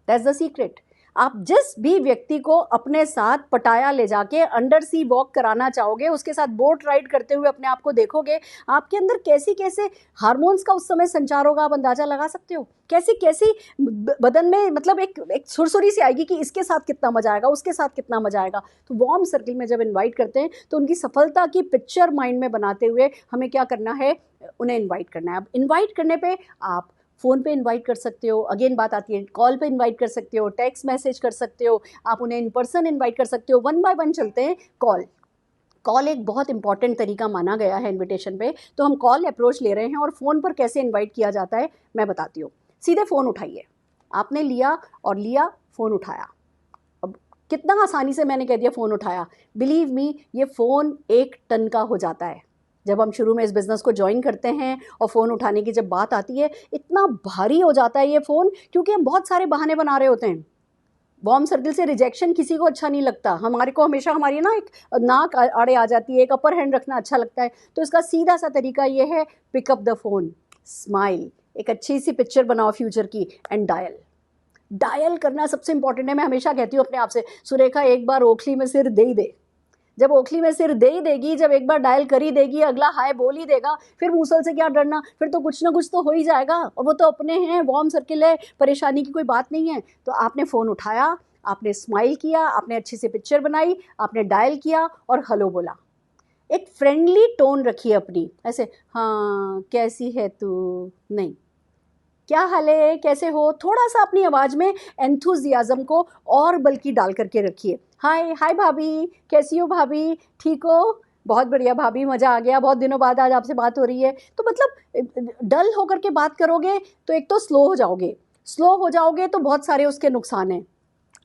That's the secret. आप जिस भी व्यक्ति को अपने साथ पटाया ले जाके अंडर सी वॉक कराना चाहोगे, उसके साथ बोट राइड करते हुए अपने आप को देखोगे, आपके अंदर कैसी कैसे हार्मोन्स का उस समय संचार होगा, आप अंदाजा लगा सकते हो। कैसी कैसी बदन में मतलब एक सुरसुरी सी आएगी कि इसके साथ कितना मजा आएगा, उसके साथ कितना मजा आएगा। तो वार्म सर्किल में जब इन्वाइट करते हैं तो उनकी सफलता की पिक्चर माइंड में बनाते हुए हमें क्या करना है, उन्हें इन्वाइट करना है। अब इन्वाइट करने पर आप फ़ोन पे इनवाइट कर सकते हो, अगेन बात आती है कॉल पे इनवाइट कर सकते हो, टेक्स्ट मैसेज कर सकते हो, आप उन्हें इन पर्सन इनवाइट कर सकते हो। 1 बाय 1 चलते हैं। कॉल एक बहुत इंपॉर्टेंट तरीका माना गया है इनविटेशन पे। तो हम कॉल अप्रोच ले रहे हैं और फ़ोन पर कैसे इनवाइट किया जाता है मैं बताती हूँ। सीधे फ़ोन उठाइए। आपने लिया फ़ोन उठाया। अब कितना आसानी से मैंने कह दिया फ़ोन उठाया। बिलीव मी, ये फ़ोन 1 टन का हो जाता है। जब हम शुरू में इस बिज़नेस को ज्वाइन करते हैं और फ़ोन उठाने की जब बात आती है, इतना भारी हो जाता है ये फ़ोन, क्योंकि हम बहुत सारे बहाने बना रहे होते हैं। वार्म सर्किल से रिजेक्शन किसी को अच्छा नहीं लगता। हमारे को हमेशा हमारी ना एक नाक आड़े आ जाती है, एक अपर हैंड रखना अच्छा लगता है। तो इसका सीधा सा तरीका ये है, pick up the phone, smile, एक अच्छी सी पिक्चर बनाओ फ्यूचर की एंड डायल करना सबसे इंपॉर्टेंट है। मैं हमेशा कहती हूँ अपने आप से, सुरेखा एक बार ओखली में सिर दे ही दे। जब ओखली में सिर दे ही देगी, जब एक बार डायल कर ही देगी, अगला हाय बोल ही देगा, फिर मूसल से क्या डरना, फिर तो कुछ ना कुछ तो हो ही जाएगा। और वो तो अपने हैं, वार्म सर्किल है, परेशानी की कोई बात नहीं है। तो आपने फ़ोन उठाया, आपने स्माइल किया, आपने अच्छी सी पिक्चर बनाई, आपने डायल किया और हेलो बोला। एक फ्रेंडली टोन रखिए अपनी, ऐसे हाँ कैसी है तू, नहीं क्या हाल है, कैसे हो। थोड़ा सा अपनी आवाज़ में एंथुजियाज्म को और बल्कि डाल करके रखिए। हाय हाय भाभी, कैसी हो भाभी, ठीक हो, बहुत बढ़िया भाभी, मज़ा आ गया, बहुत दिनों बाद आज आपसे बात हो रही है। तो मतलब डल होकर के बात करोगे तो एक तो स्लो हो जाओगे तो बहुत सारे उसके नुकसान हैं।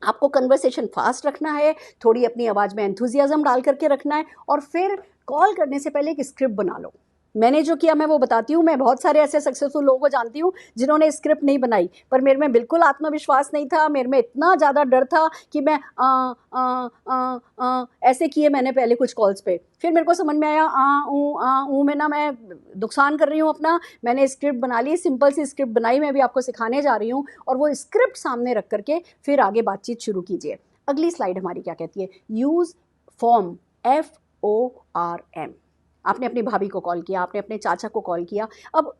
आपको कन्वर्सेशन फास्ट रखना है, थोड़ी अपनी आवाज़ में एंथुजियाज्म डाल करके रखना है, और फिर कॉल करने से पहले एक स्क्रिप्ट बना लो। मैंने जो किया मैं वो बताती हूँ। मैं बहुत सारे ऐसे सक्सेसफुल लोगों को जानती हूँ जिन्होंने स्क्रिप्ट नहीं बनाई, पर मेरे में बिल्कुल आत्मविश्वास नहीं था, मेरे में इतना ज़्यादा डर था कि मैं ऐसे किए मैंने पहले कुछ कॉल्स पे। फिर मेरे को समझ में आया में ना मैं नुकसान कर रही हूँ अपना। मैंने स्क्रिप्ट बना ली, सिंपल सी स्क्रिप्ट बनाई, मैं भी आपको सिखाने जा रही हूँ। और वो स्क्रिप्ट सामने रख करके फिर आगे बातचीत शुरू कीजिए। अगली स्लाइड हमारी क्या कहती है, यूज़ फॉर्म, FORM। आपने अपनी भाभी को कॉल किया, आपने अपने चाचा को कॉल किया। अब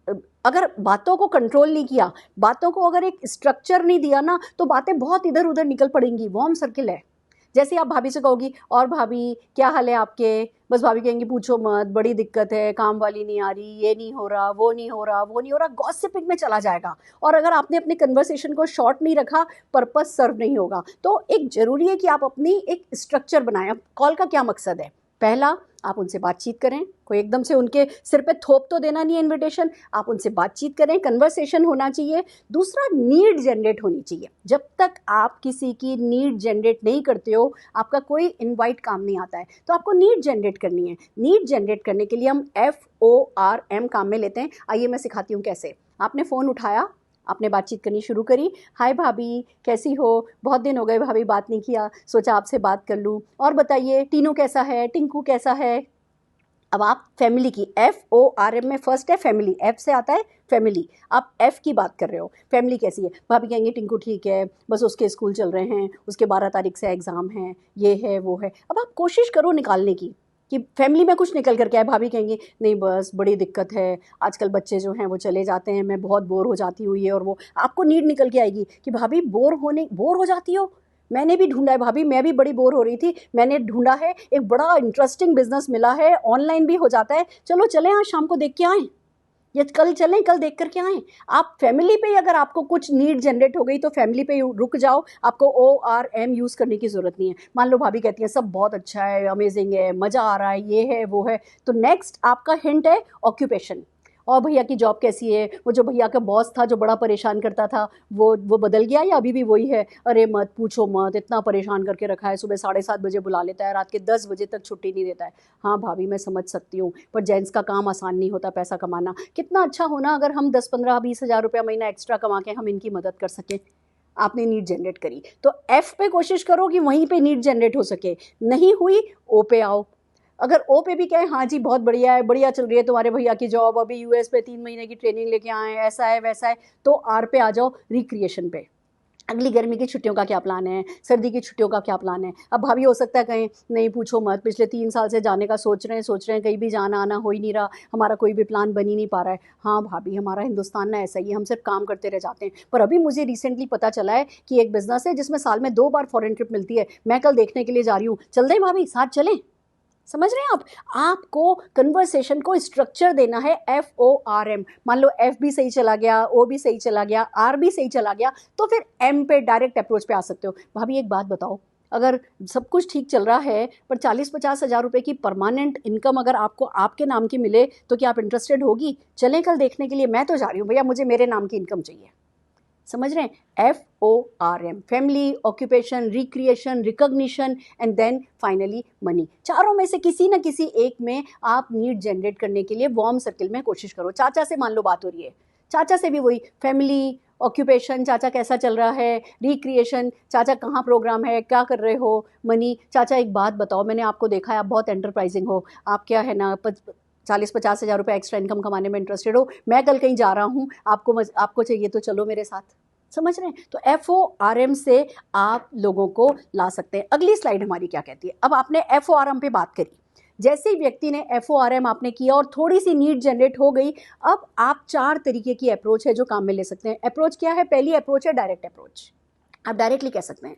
अगर बातों को कंट्रोल नहीं किया, बातों को अगर एक स्ट्रक्चर नहीं दिया ना, तो बातें बहुत इधर उधर निकल पड़ेंगी। वार्म सर्किल है। जैसे आप भाभी से कहोगी, और भाभी क्या हाल है आपके, बस भाभी कहेंगी पूछो मत, बड़ी दिक्कत है, काम वाली नहीं आ रही, ये नहीं हो रहा, वो नहीं हो रहा, वो नहीं हो रहा, गॉसिपिंग में चला जाएगा। और अगर आपने अपने कन्वर्सेशन को शॉर्ट नहीं रखा, पर्पस सर्व नहीं होगा। तो एक ज़रूरी है कि आप अपनी एक स्ट्रक्चर बनाएं। अब कॉल का क्या मकसद है, पहला आप उनसे बातचीत करें, कोई एकदम से उनके सिर पे थोप तो देना नहीं है इन्विटेशन, आप उनसे बातचीत करें, कन्वर्सेशन होना चाहिए। दूसरा, नीड जनरेट होनी चाहिए। जब तक आप किसी की नीड जनरेट नहीं करते हो, आपका कोई इनवाइट काम नहीं आता है। तो आपको नीड जनरेट करनी है। नीड जनरेट करने के लिए हम FORM काम में लेते हैं। आइए मैं सिखाती हूँ कैसे। आपने फ़ोन उठाया, आपने बातचीत करनी शुरू करी, हाय भाभी कैसी हो, बहुत दिन हो गए भाभी बात नहीं किया, सोचा आपसे बात कर लूँ, और बताइए टीनू कैसा है, टिंकू कैसा है। अब आप फैमिली की, FORM में फर्स्ट है फैमिली, F से आता है फैमिली, आप F की बात कर रहे हो, फैमिली कैसी है। भाभी कहेंगे टिंकू ठीक है, बस उसके स्कूल चल रहे हैं, उसके 12 तारीख से एग्ज़ाम है, ये है वो है। अब आप कोशिश करो निकालने की कि फैमिली में कुछ निकल करके आए। भाभी कहेंगी नहीं बस बड़ी दिक्कत है, आजकल बच्चे जो हैं वो चले जाते हैं, मैं बहुत बोर हो जाती हूँ, ये और वो। आपको नीड निकल के आएगी कि भाभी बोर हो जाती हो, मैंने भी ढूंढा है भाभी, मैं भी बड़ी बोर हो रही थी, मैंने ढूंढा है, एक बड़ा इंटरेस्टिंग बिजनेस मिला है, ऑनलाइन भी हो जाता है, चलो चलें आज शाम को देख के आएँ, या कल चलें, कल देख करके आएँ। आप फैमिली पे अगर आपको कुछ नीड जनरेट हो गई तो फैमिली पे रुक जाओ, आपको ORM यूज़ करने की ज़रूरत नहीं है। मान लो भाभी कहती है सब बहुत अच्छा है, अमेजिंग है, मज़ा आ रहा है, ये है वो है, तो नेक्स्ट आपका हिंट है ऑक्यूपेशन। और भैया की जॉब कैसी है, वो जो भैया का बॉस था जो बड़ा परेशान करता था, वो बदल गया या अभी भी वही है। अरे मत पूछो मत, इतना परेशान करके रखा है, सुबह 7:30 बजे बुला लेता है, रात के 10 बजे तक छुट्टी नहीं देता है। हाँ भाभी मैं समझ सकती हूँ, पर जेंट्स का काम आसान नहीं होता पैसा कमाना। कितना अच्छा होना अगर हम 10-15-20 हज़ार रुपया महीना एक्स्ट्रा कमा के हम इनकी मदद कर सकें। आपने नीड जनरेट करी तो F पे कोशिश करो कि वहीं पे नीड जनरेट हो सके, नहीं हुई O पे आओ। अगर O पे भी कहें हाँ जी बहुत बढ़िया है, बढ़िया चल रही है तुम्हारे भैया की जॉब, अभी US पे 3 महीने की ट्रेनिंग लेके आए हैं, ऐसा है वैसा है, तो R पे आ जाओ, रिक्रिएशन पे। अगली गर्मी की छुट्टियों का क्या प्लान है, सर्दी की छुट्टियों का क्या प्लान है। अब भाभी हो सकता है कहें नहीं पूछो मत, पिछले 3 साल से जाने का सोच रहे हैं, कहीं भी जाना आना हो ही नहीं रहा, हमारा कोई भी प्लान बन ही नहीं पा रहा है। हाँ भाभी हमारा हिंदुस्तान ना ऐसा ही है, हम सिर्फ काम करते रह जाते हैं। पर अभी मुझे रिसेंटली पता चला है कि एक बिजनेस है जिसमें साल में 2 बार फॉरेन ट्रिप मिलती है, मैं कल देखने के लिए जा रही हूँ, चल दें भाभी, साथ चलें। समझ रहे हैं आप। आपको कन्वर्सेशन को स्ट्रक्चर देना है, FORM। मान लो F भी सही चला गया, O भी सही चला गया, R भी सही चला गया, तो फिर M पे डायरेक्ट अप्रोच पे आ सकते हो। भाभी एक बात बताओ, अगर सब कुछ ठीक चल रहा है पर 40-50 हज़ार रुपये की परमानेंट इनकम अगर आपको आपके नाम की मिले तो क्या आप इंटरेस्टेड होगी। चलें कल देखने के लिए, मैं तो जा रही हूँ भैया, मुझे मेरे नाम की इनकम चाहिए। समझ रहे हैं, FORM, family, occupation, recreation, recognition and then finally money. चारों में से किसी न किसी एक में आप नीड जनरेट करने के लिए वार्म सर्किल में कोशिश करो। चाचा से मान लो बात हो रही है, चाचा से भी वही फैमिली, ऑक्यूपेशन, चाचा कैसा चल रहा है, रिक्रिएशन, चाचा कहाँ प्रोग्राम है, क्या कर रहे हो, मनी, चाचा एक बात बताओ, मैंने आपको देखा है आप बहुत एंटरप्राइजिंग हो, आप क्या है ना 40-50 हज़ार रुपये एक्स्ट्रा इनकम कमाने में इंटरेस्टेड हो, मैं कल कहीं जा रहा हूँ, आपको चाहिए तो चलो मेरे साथ, समझ रहे हैं? तो FORM से आप लोगों को ला सकते हैं। अगली स्लाइड हमारी क्या कहती है? अब आपने FORM पे बात करी, जैसे ही व्यक्ति ने FORM आपने किया और थोड़ी सी नीड जनरेट हो गई, अब आप 4 तरीके की अप्रोच है जो काम में ले सकते हैं। अप्रोच क्या है? पहली अप्रोच है डायरेक्ट अप्रोच। आप डायरेक्टली कह सकते हैं,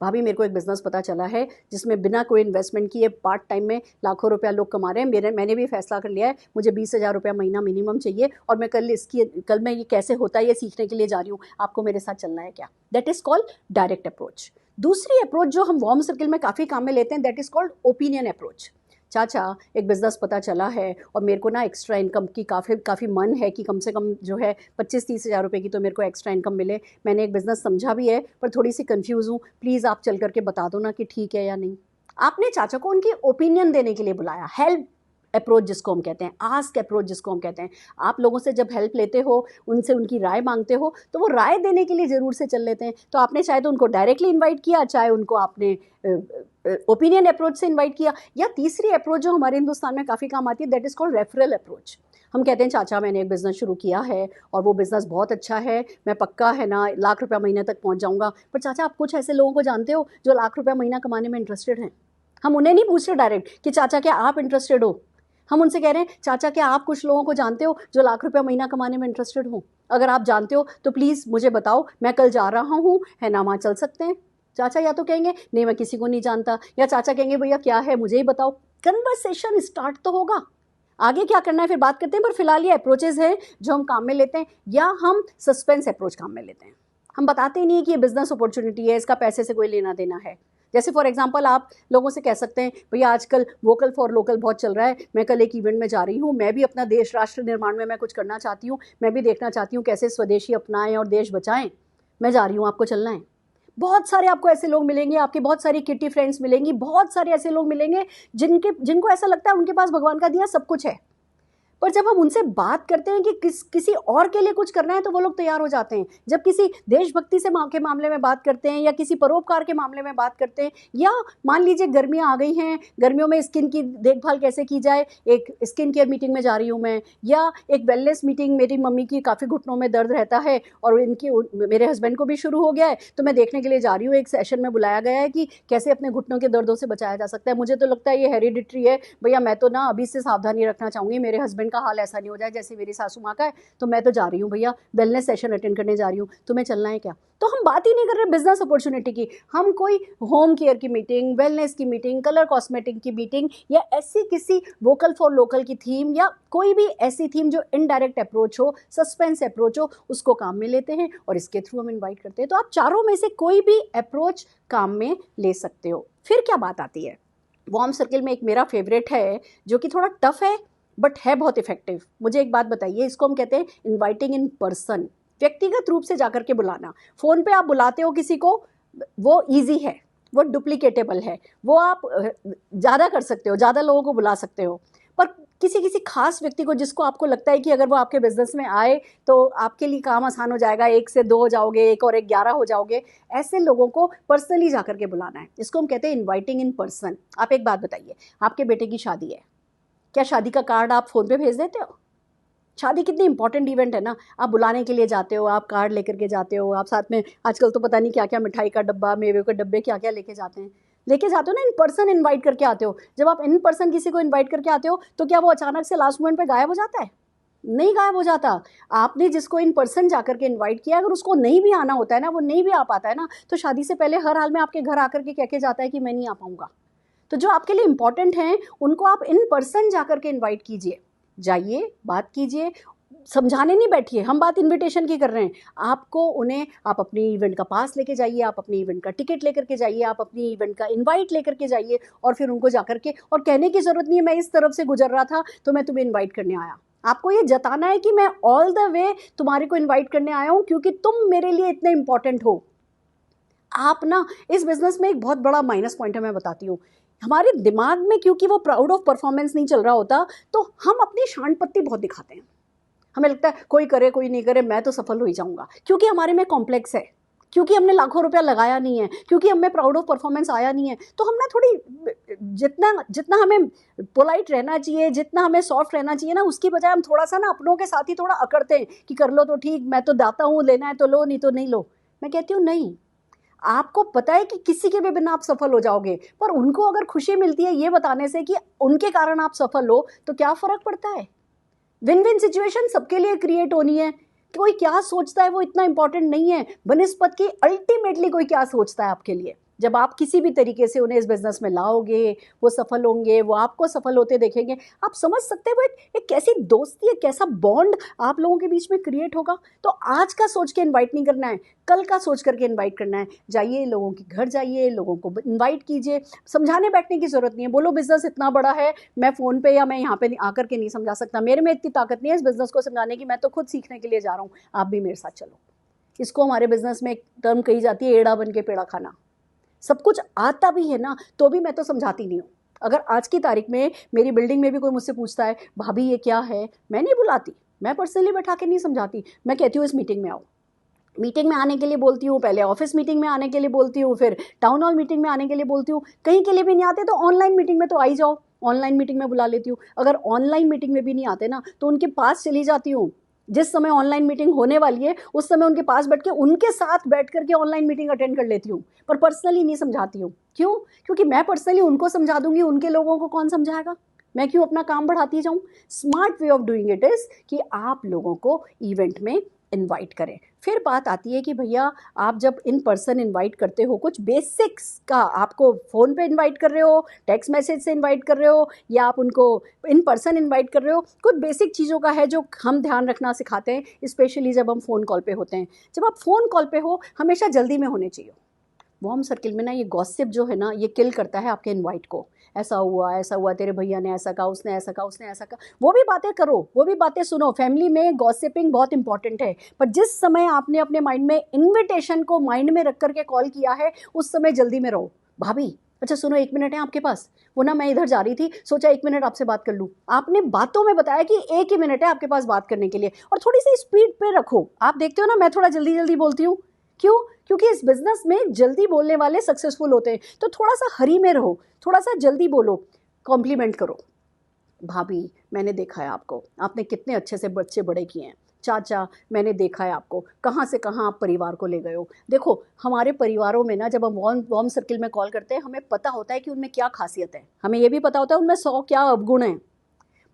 भाभी मेरे को एक बिज़नेस पता चला है जिसमें बिना कोई इन्वेस्टमेंट किए पार्ट टाइम में लाखों रुपया लोग कमा रहे हैं, मैंने भी फैसला कर लिया है, मुझे 20,000 रुपया महीना मिनिमम चाहिए और मैं कल मैं ये कैसे होता है ये सीखने के लिए जा रही हूँ, आपको मेरे साथ चलना है क्या? That is called direct approach. दूसरी अप्रोच जो हम वार्म सर्किल में काफ़ी काम में लेते हैं, that is called opinion approach. चाचा एक बिज़नेस पता चला है और मेरे को ना एक्स्ट्रा इनकम की काफ़ी मन है कि कम से कम जो है 25-30 हज़ार रुपये की तो मेरे को एक्स्ट्रा इनकम मिले। मैंने एक बिज़नेस समझा भी है पर थोड़ी सी कंफ्यूज हूँ, प्लीज़ आप चल करके बता दो ना कि ठीक है या नहीं। आपने चाचा को उनकी ओपिनियन देने के लिए बुलाया। हेल्प अप्रोच जिसको हम कहते हैं, आस्क अप्रोच जिसको हम कहते हैं। आप लोगों से जब हेल्प लेते हो, उनसे उनकी राय मांगते हो, तो वो राय देने के लिए ज़रूर से चल लेते हैं। तो आपने चाहे तो उनको डायरेक्टली इन्वाइट किया, चाहे उनको आपने ओपिनियन अप्रोच से इन्वाइट किया, या तीसरी अप्रोच जो हमारे हिंदुस्तान में काफ़ी काम आती है, that is called referral approach. हम कहते हैं चाचा मैंने एक बिज़नेस शुरू किया है और वो बिज़नेस बहुत अच्छा है, मैं पक्का है ना लाख रुपया महीने तक पहुंच जाऊंगा। पर चाचा आप कुछ ऐसे लोगों को जानते हो जो लाख रुपया महीना कमाने में इंटरेस्टेड हैं? हम उन्हें नहीं पूछ रहे डायरेक्ट कि चाचा क्या आप इंटरेस्टेड हो, हम उनसे कह रहे हैं चाचा क्या आप कुछ लोगों को जानते हो जो लाख रुपया महीना कमाने में इंटरेस्टेड हो? अगर आप जानते हो तो प्लीज़ मुझे बताओ, मैं कल जा रहा हूँ, है ना, वहाँ चल सकते हैं। चाचा या तो कहेंगे नहीं मैं किसी को नहीं जानता, या चाचा कहेंगे भैया क्या है मुझे ही बताओ। कन्वर्सेशन स्टार्ट तो होगा, आगे क्या करना है फिर बात करते हैं। पर फिलहाल ये अप्रोचेज हैं जो हम काम में लेते हैं, या हम सस्पेंस अप्रोच काम में लेते हैं। हम बताते ही नहीं कि ये बिजनेस अपॉर्चुनिटी है, इसका पैसे से कोई लेना देना है। जैसे फॉर एग्जांपल आप लोगों से कह सकते हैं भैया आजकल वोकल फॉर लोकल बहुत चल रहा है, मैं कल एक इवेंट में जा रही हूँ, मैं भी अपना देश राष्ट्र निर्माण में मैं कुछ करना चाहती हूँ, मैं भी देखना चाहती हूँ कैसे स्वदेशी अपनाएं और देश बचाएं, मैं जा रही हूँ, आपको चलना है। बहुत सारे आपको ऐसे लोग मिलेंगे, आपके बहुत सारी किटी फ्रेंड्स मिलेंगी, बहुत सारे ऐसे लोग मिलेंगे जिनको ऐसा लगता है उनके पास भगवान का दिया सब कुछ है। पर जब हम उनसे बात करते हैं कि किसी और के लिए कुछ करना है तो वो लोग तैयार हो जाते हैं। जब किसी देशभक्ति से के मामले में बात करते हैं, या किसी परोपकार के मामले में बात करते हैं, या मान लीजिए गर्मियाँ आ गई हैं, गर्मियों में स्किन की देखभाल कैसे की जाए, एक स्किन केयर मीटिंग में जा रही हूँ मैं, या एक वेलनेस मीटिंग, मेरी मम्मी की काफ़ी घुटनों में दर्द रहता है और मेरे हस्बैंड को भी शुरू हो गया है, तो मैं देखने के लिए जा रही हूँ। एक सेशन में बुलाया गया है कि कैसे अपने घुटनों के दर्दों से बचाया जा सकता है। मुझे तो लगता है ये हेरिडिटरी है भैया, मैं तो ना अभी से सावधानी रखना चाहूँगी, मेरे हस्बैंड का हाल ऐसा नहीं हो जाए जैसे मेरी सासू माँ का है, तो मैं तो जा रही हूँ भैया, वेलनेस सेशन अटेंड करने जा रही हूँ, तुम्हें चलना है क्या? तो हम बात ही नहीं कर रहे बिजनेस अपॉर्चुनिटी की, हम कोई होम केयर की मीटिंग, वेलनेस की मीटिंग, कलर कॉस्मेटिक की मीटिंग, या ऐसी किसी वोकल फॉर लोकल की थीम, या कोई भी ऐसी थीम जो इनडायरेक्ट अप्रोच हो, सस्पेंस अप्रोच हो, उसको काम में लेते हैं और इसके थ्रू हम इन्वाइट करते हैं। तो आप चारों में से कोई भी अप्रोच काम में ले सकते हो। फिर क्या बात आती है, वार्म सर्किल में एक मेरा फेवरेट है जो कि थोड़ा टफ है बट है बहुत इफेक्टिव। मुझे एक बात बताइए, इसको हम कहते हैं इनवाइटिंग इन पर्सन, व्यक्तिगत रूप से जाकर के बुलाना। फ़ोन पे आप बुलाते हो किसी को, वो ईजी है, वो डुप्लीकेटेबल है, वो आप ज़्यादा कर सकते हो, ज़्यादा लोगों को बुला सकते हो। पर किसी खास व्यक्ति को जिसको आपको लगता है कि अगर वो आपके बिजनेस में आए तो आपके लिए काम आसान हो जाएगा, 1 से 2 हो जाओगे, 1 और 1 11 हो जाओगे, ऐसे लोगों को पर्सनली जाकर के बुलाना है। इसको हम कहते हैं इन्वाइटिंग इन पर्सन। आप एक बात बताइए, आपके बेटे की शादी है, क्या शादी का कार्ड आप फ़ोन पे भेज देते हो? शादी कितनी इंपॉर्टेंट इवेंट है ना, आप बुलाने के लिए जाते हो, आप कार्ड लेकर के जाते हो, आप साथ में आजकल तो पता नहीं क्या क्या मिठाई का डब्बा, मेवे के डब्बे, क्या क्या लेके जाते हो ना, इन पर्सन इन्वाइट करके आते हो। जब आप इन पर्सन किसी को इन्वाइट करके आते हो तो क्या वो अचानक से लास्ट मोमेंट पे गायब हो जाता है? नहीं गायब हो जाता। आपने जिसको इन पर्सन जाकर के इन्वाइट किया, अगर उसको नहीं भी आना होता है ना, वो नहीं भी आ पाता है ना, तो शादी से पहले हर हाल में आपके घर आकर के कह के जाता है कि मैं नहीं आ पाऊंगा। तो जो आपके लिए इंपॉर्टेंट हैं उनको आप इन पर्सन जाकर के इनवाइट कीजिए, जाइए, बात कीजिए, समझाने नहीं बैठिए, हम बात इनविटेशन की कर रहे हैं। आपको उन्हें, आप अपनी इवेंट का पास लेके जाइए, आप अपनी इवेंट का टिकट लेकर के जाइए, आप अपनी इवेंट का इनवाइट लेकर के जाइए, और फिर उनको जाकर के, और कहने की ज़रूरत नहीं है मैं इस तरफ से गुजर रहा था तो मैं तुम्हें इन्वाइट करने आया। आपको ये जताना है कि मैं ऑल द वे तुम्हारे को इन्वाइट करने आया हूँ क्योंकि तुम मेरे लिए इतने इंपॉर्टेंट हो। आप ना, इस बिजनेस में एक बहुत बड़ा माइनस पॉइंट है, मैं बताती हूँ। हमारे दिमाग में क्योंकि वो प्राउड ऑफ परफॉर्मेंस नहीं चल रहा होता, तो हम अपनी शान पत्ती बहुत दिखाते हैं। हमें लगता है कोई करे कोई नहीं करे, मैं तो सफल हो ही जाऊंगा, क्योंकि हमारे में कॉम्प्लेक्स है, क्योंकि हमने लाखों रुपया लगाया नहीं है, क्योंकि हमें प्राउड ऑफ परफॉर्मेंस आया नहीं है, तो हम ना थोड़ी जितना जितना हमें पोलाइट रहना चाहिए, जितना हमें सॉफ्ट रहना चाहिए ना, उसकी बजाय हम थोड़ा सा ना अपनों के साथ ही थोड़ा अकड़ते हैं कि कर लो तो ठीक, मैं तो दाता हूँ, लेना है तो लो, नहीं तो नहीं लो। मैं कहती हूँ नहीं, आपको पता है कि किसी के भी बिना आप सफल हो जाओगे, पर उनको अगर खुशी मिलती है ये बताने से कि उनके कारण आप सफल हो, तो क्या फर्क पड़ता है। विन विन सिचुएशन सबके लिए क्रिएट होनी है। कोई क्या सोचता है वो इतना इंपॉर्टेंट नहीं है, बनस्पत की अल्टीमेटली कोई क्या सोचता है आपके लिए। जब आप किसी भी तरीके से उन्हें इस बिजनेस में लाओगे, वो सफल होंगे, वो आपको सफल होते देखेंगे, आप समझ सकते हैं वो एक कैसी दोस्ती है, कैसा बॉन्ड आप लोगों के बीच में क्रिएट होगा। तो आज का सोच के इन्वाइट नहीं करना है, कल का सोच करके इन्वाइट करना है। जाइए लोगों के घर, जाइए लोगों को इन्वाइट कीजिए, समझाने बैठने की जरूरत नहीं है। बोलो बिजनेस इतना बड़ा है, मैं फ़ोन पे या मैं यहाँ पे आकर के नहीं समझा सकता, मेरे में इतनी ताकत नहीं है इस बिजनेस को समझाने की, मैं तो खुद सीखने के लिए जा रहा हूँ, आप भी मेरे साथ चलो। इसको हमारे बिजनेस में एक टर्म कही जाती है, एड़ा बन के पेड़ा खाना। सब कुछ आता भी है ना, तो भी मैं तो समझाती नहीं हूँ। अगर आज की तारीख में मेरी बिल्डिंग में भी कोई मुझसे पूछता है भाभी ये क्या है, मैं नहीं बुलाती, मैं पर्सनली बैठा के नहीं समझाती। मैं कहती हूँ इस मीटिंग में आओ, मीटिंग में आने के लिए बोलती हूँ, पहले ऑफिस मीटिंग में आने के लिए बोलती हूँ, फिर टाउन हॉल मीटिंग में आने के लिए बोलती हूँ। कहीं के लिए भी नहीं आते तो ऑनलाइन मीटिंग में तो आई जाओ, ऑनलाइन मीटिंग में बुला लेती हूँ। अगर ऑनलाइन मीटिंग में भी नहीं आते ना, तो उनके पास चली जाती हूँ। जिस समय ऑनलाइन मीटिंग होने वाली है उस समय उनके पास बैठ के उनके साथ बैठ करके ऑनलाइन मीटिंग अटेंड कर लेती हूँ, पर पर्सनली नहीं समझाती हूँ। क्यों? क्योंकि मैं पर्सनली उनको समझा दूंगी, उनके लोगों को कौन समझाएगा। मैं क्यों अपना काम बढ़ाती जाऊँ। Smart way of doing it is कि आप लोगों को इवेंट में इनवाइट करें। फिर बात आती है कि भैया आप जब इन पर्सन इनवाइट करते हो, कुछ बेसिक्स का आपको फ़ोन पे इनवाइट कर रहे हो, टेक्स्ट मैसेज से इनवाइट कर रहे हो, या आप उनको इन पर्सन इनवाइट कर रहे हो, कुछ बेसिक चीज़ों का है जो हम ध्यान रखना सिखाते हैं, स्पेशली जब हम फ़ोन कॉल पे होते हैं। जब आप फ़ोन कॉल पे हो, हमेशा जल्दी में होने चाहिए। वार्म सर्किल में ना ये गॉसिप जो है ना, ये किल करता है आपके इनवाइट को। ऐसा हुआ, तेरे भैया ने ऐसा कहा, उसने ऐसा कहा, उसने ऐसा कहा। वो भी बातें करो, वो भी बातें सुनो। फैमिली में गॉसिपिंग बहुत इंपॉर्टेंट है, पर जिस समय आपने अपने माइंड में इन्विटेशन को माइंड में रख करके कॉल किया है, उस समय जल्दी में रहो। भाभी अच्छा सुनो, 1 मिनट है आपके पास? वो ना मैं इधर जा रही थी, सोचा 1 मिनट आपसे बात कर लूँ। आपने बातों में बताया कि 1 ही मिनट है आपके पास बात करने के लिए, और थोड़ी सी स्पीड पे रखो। आप देखते हो ना मैं थोड़ा जल्दी जल्दी बोलती हूँ, क्यों? क्योंकि इस बिजनेस में जल्दी बोलने वाले सक्सेसफुल होते हैं। तो थोड़ा सा हरी में रहो, थोड़ा सा जल्दी बोलो, कॉम्प्लीमेंट करो। भाभी मैंने देखा है आपको, आपने कितने अच्छे से बच्चे बड़े किए हैं। चाचा मैंने देखा है आपको, कहाँ से कहाँ आप परिवार को ले गए हो। देखो हमारे परिवारों में ना, जब हम वार्म सर्किल में कॉल करते हैं, हमें पता होता है कि उनमें क्या खासियत है, हमें ये भी पता होता है उनमें 100 क्या अवगुण हैं,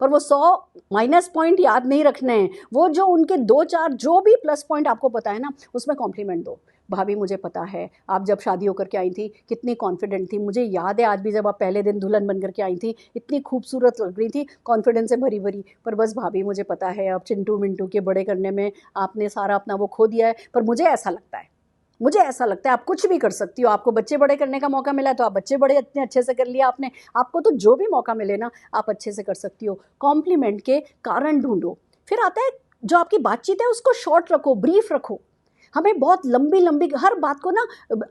पर वो 100 माइनस पॉइंट याद नहीं रखने हैं। वो जो उनके 2-4 जो भी प्लस पॉइंट आपको पता है ना, उसमें कॉम्प्लीमेंट दो। भाभी मुझे पता है आप जब शादी होकर के आई थी कितनी कॉन्फिडेंट थी, मुझे याद है आज भी जब आप पहले दिन दुल्हन बन करके आई थी इतनी खूबसूरत लग रही थी, कॉन्फिडेंस से भरी भरी। पर बस भाभी मुझे पता है अब चिंटू मिंटू के बड़े करने में आपने सारा अपना वो खो दिया है। पर मुझे ऐसा लगता है, मुझे ऐसा लगता है आप कुछ भी कर सकती हो। आपको बच्चे बड़े करने का मौका मिला है तो आप बच्चे बड़े इतने अच्छे से कर लिया आपने। आपको तो जो भी मौका मिले ना आप अच्छे से कर सकती हो। कॉम्प्लीमेंट के कारण ढूंढो। फिर आता है जो आपकी बातचीत है उसको शॉर्ट रखो, ब्रीफ रखो। हमें बहुत लंबी लंबी हर बात को ना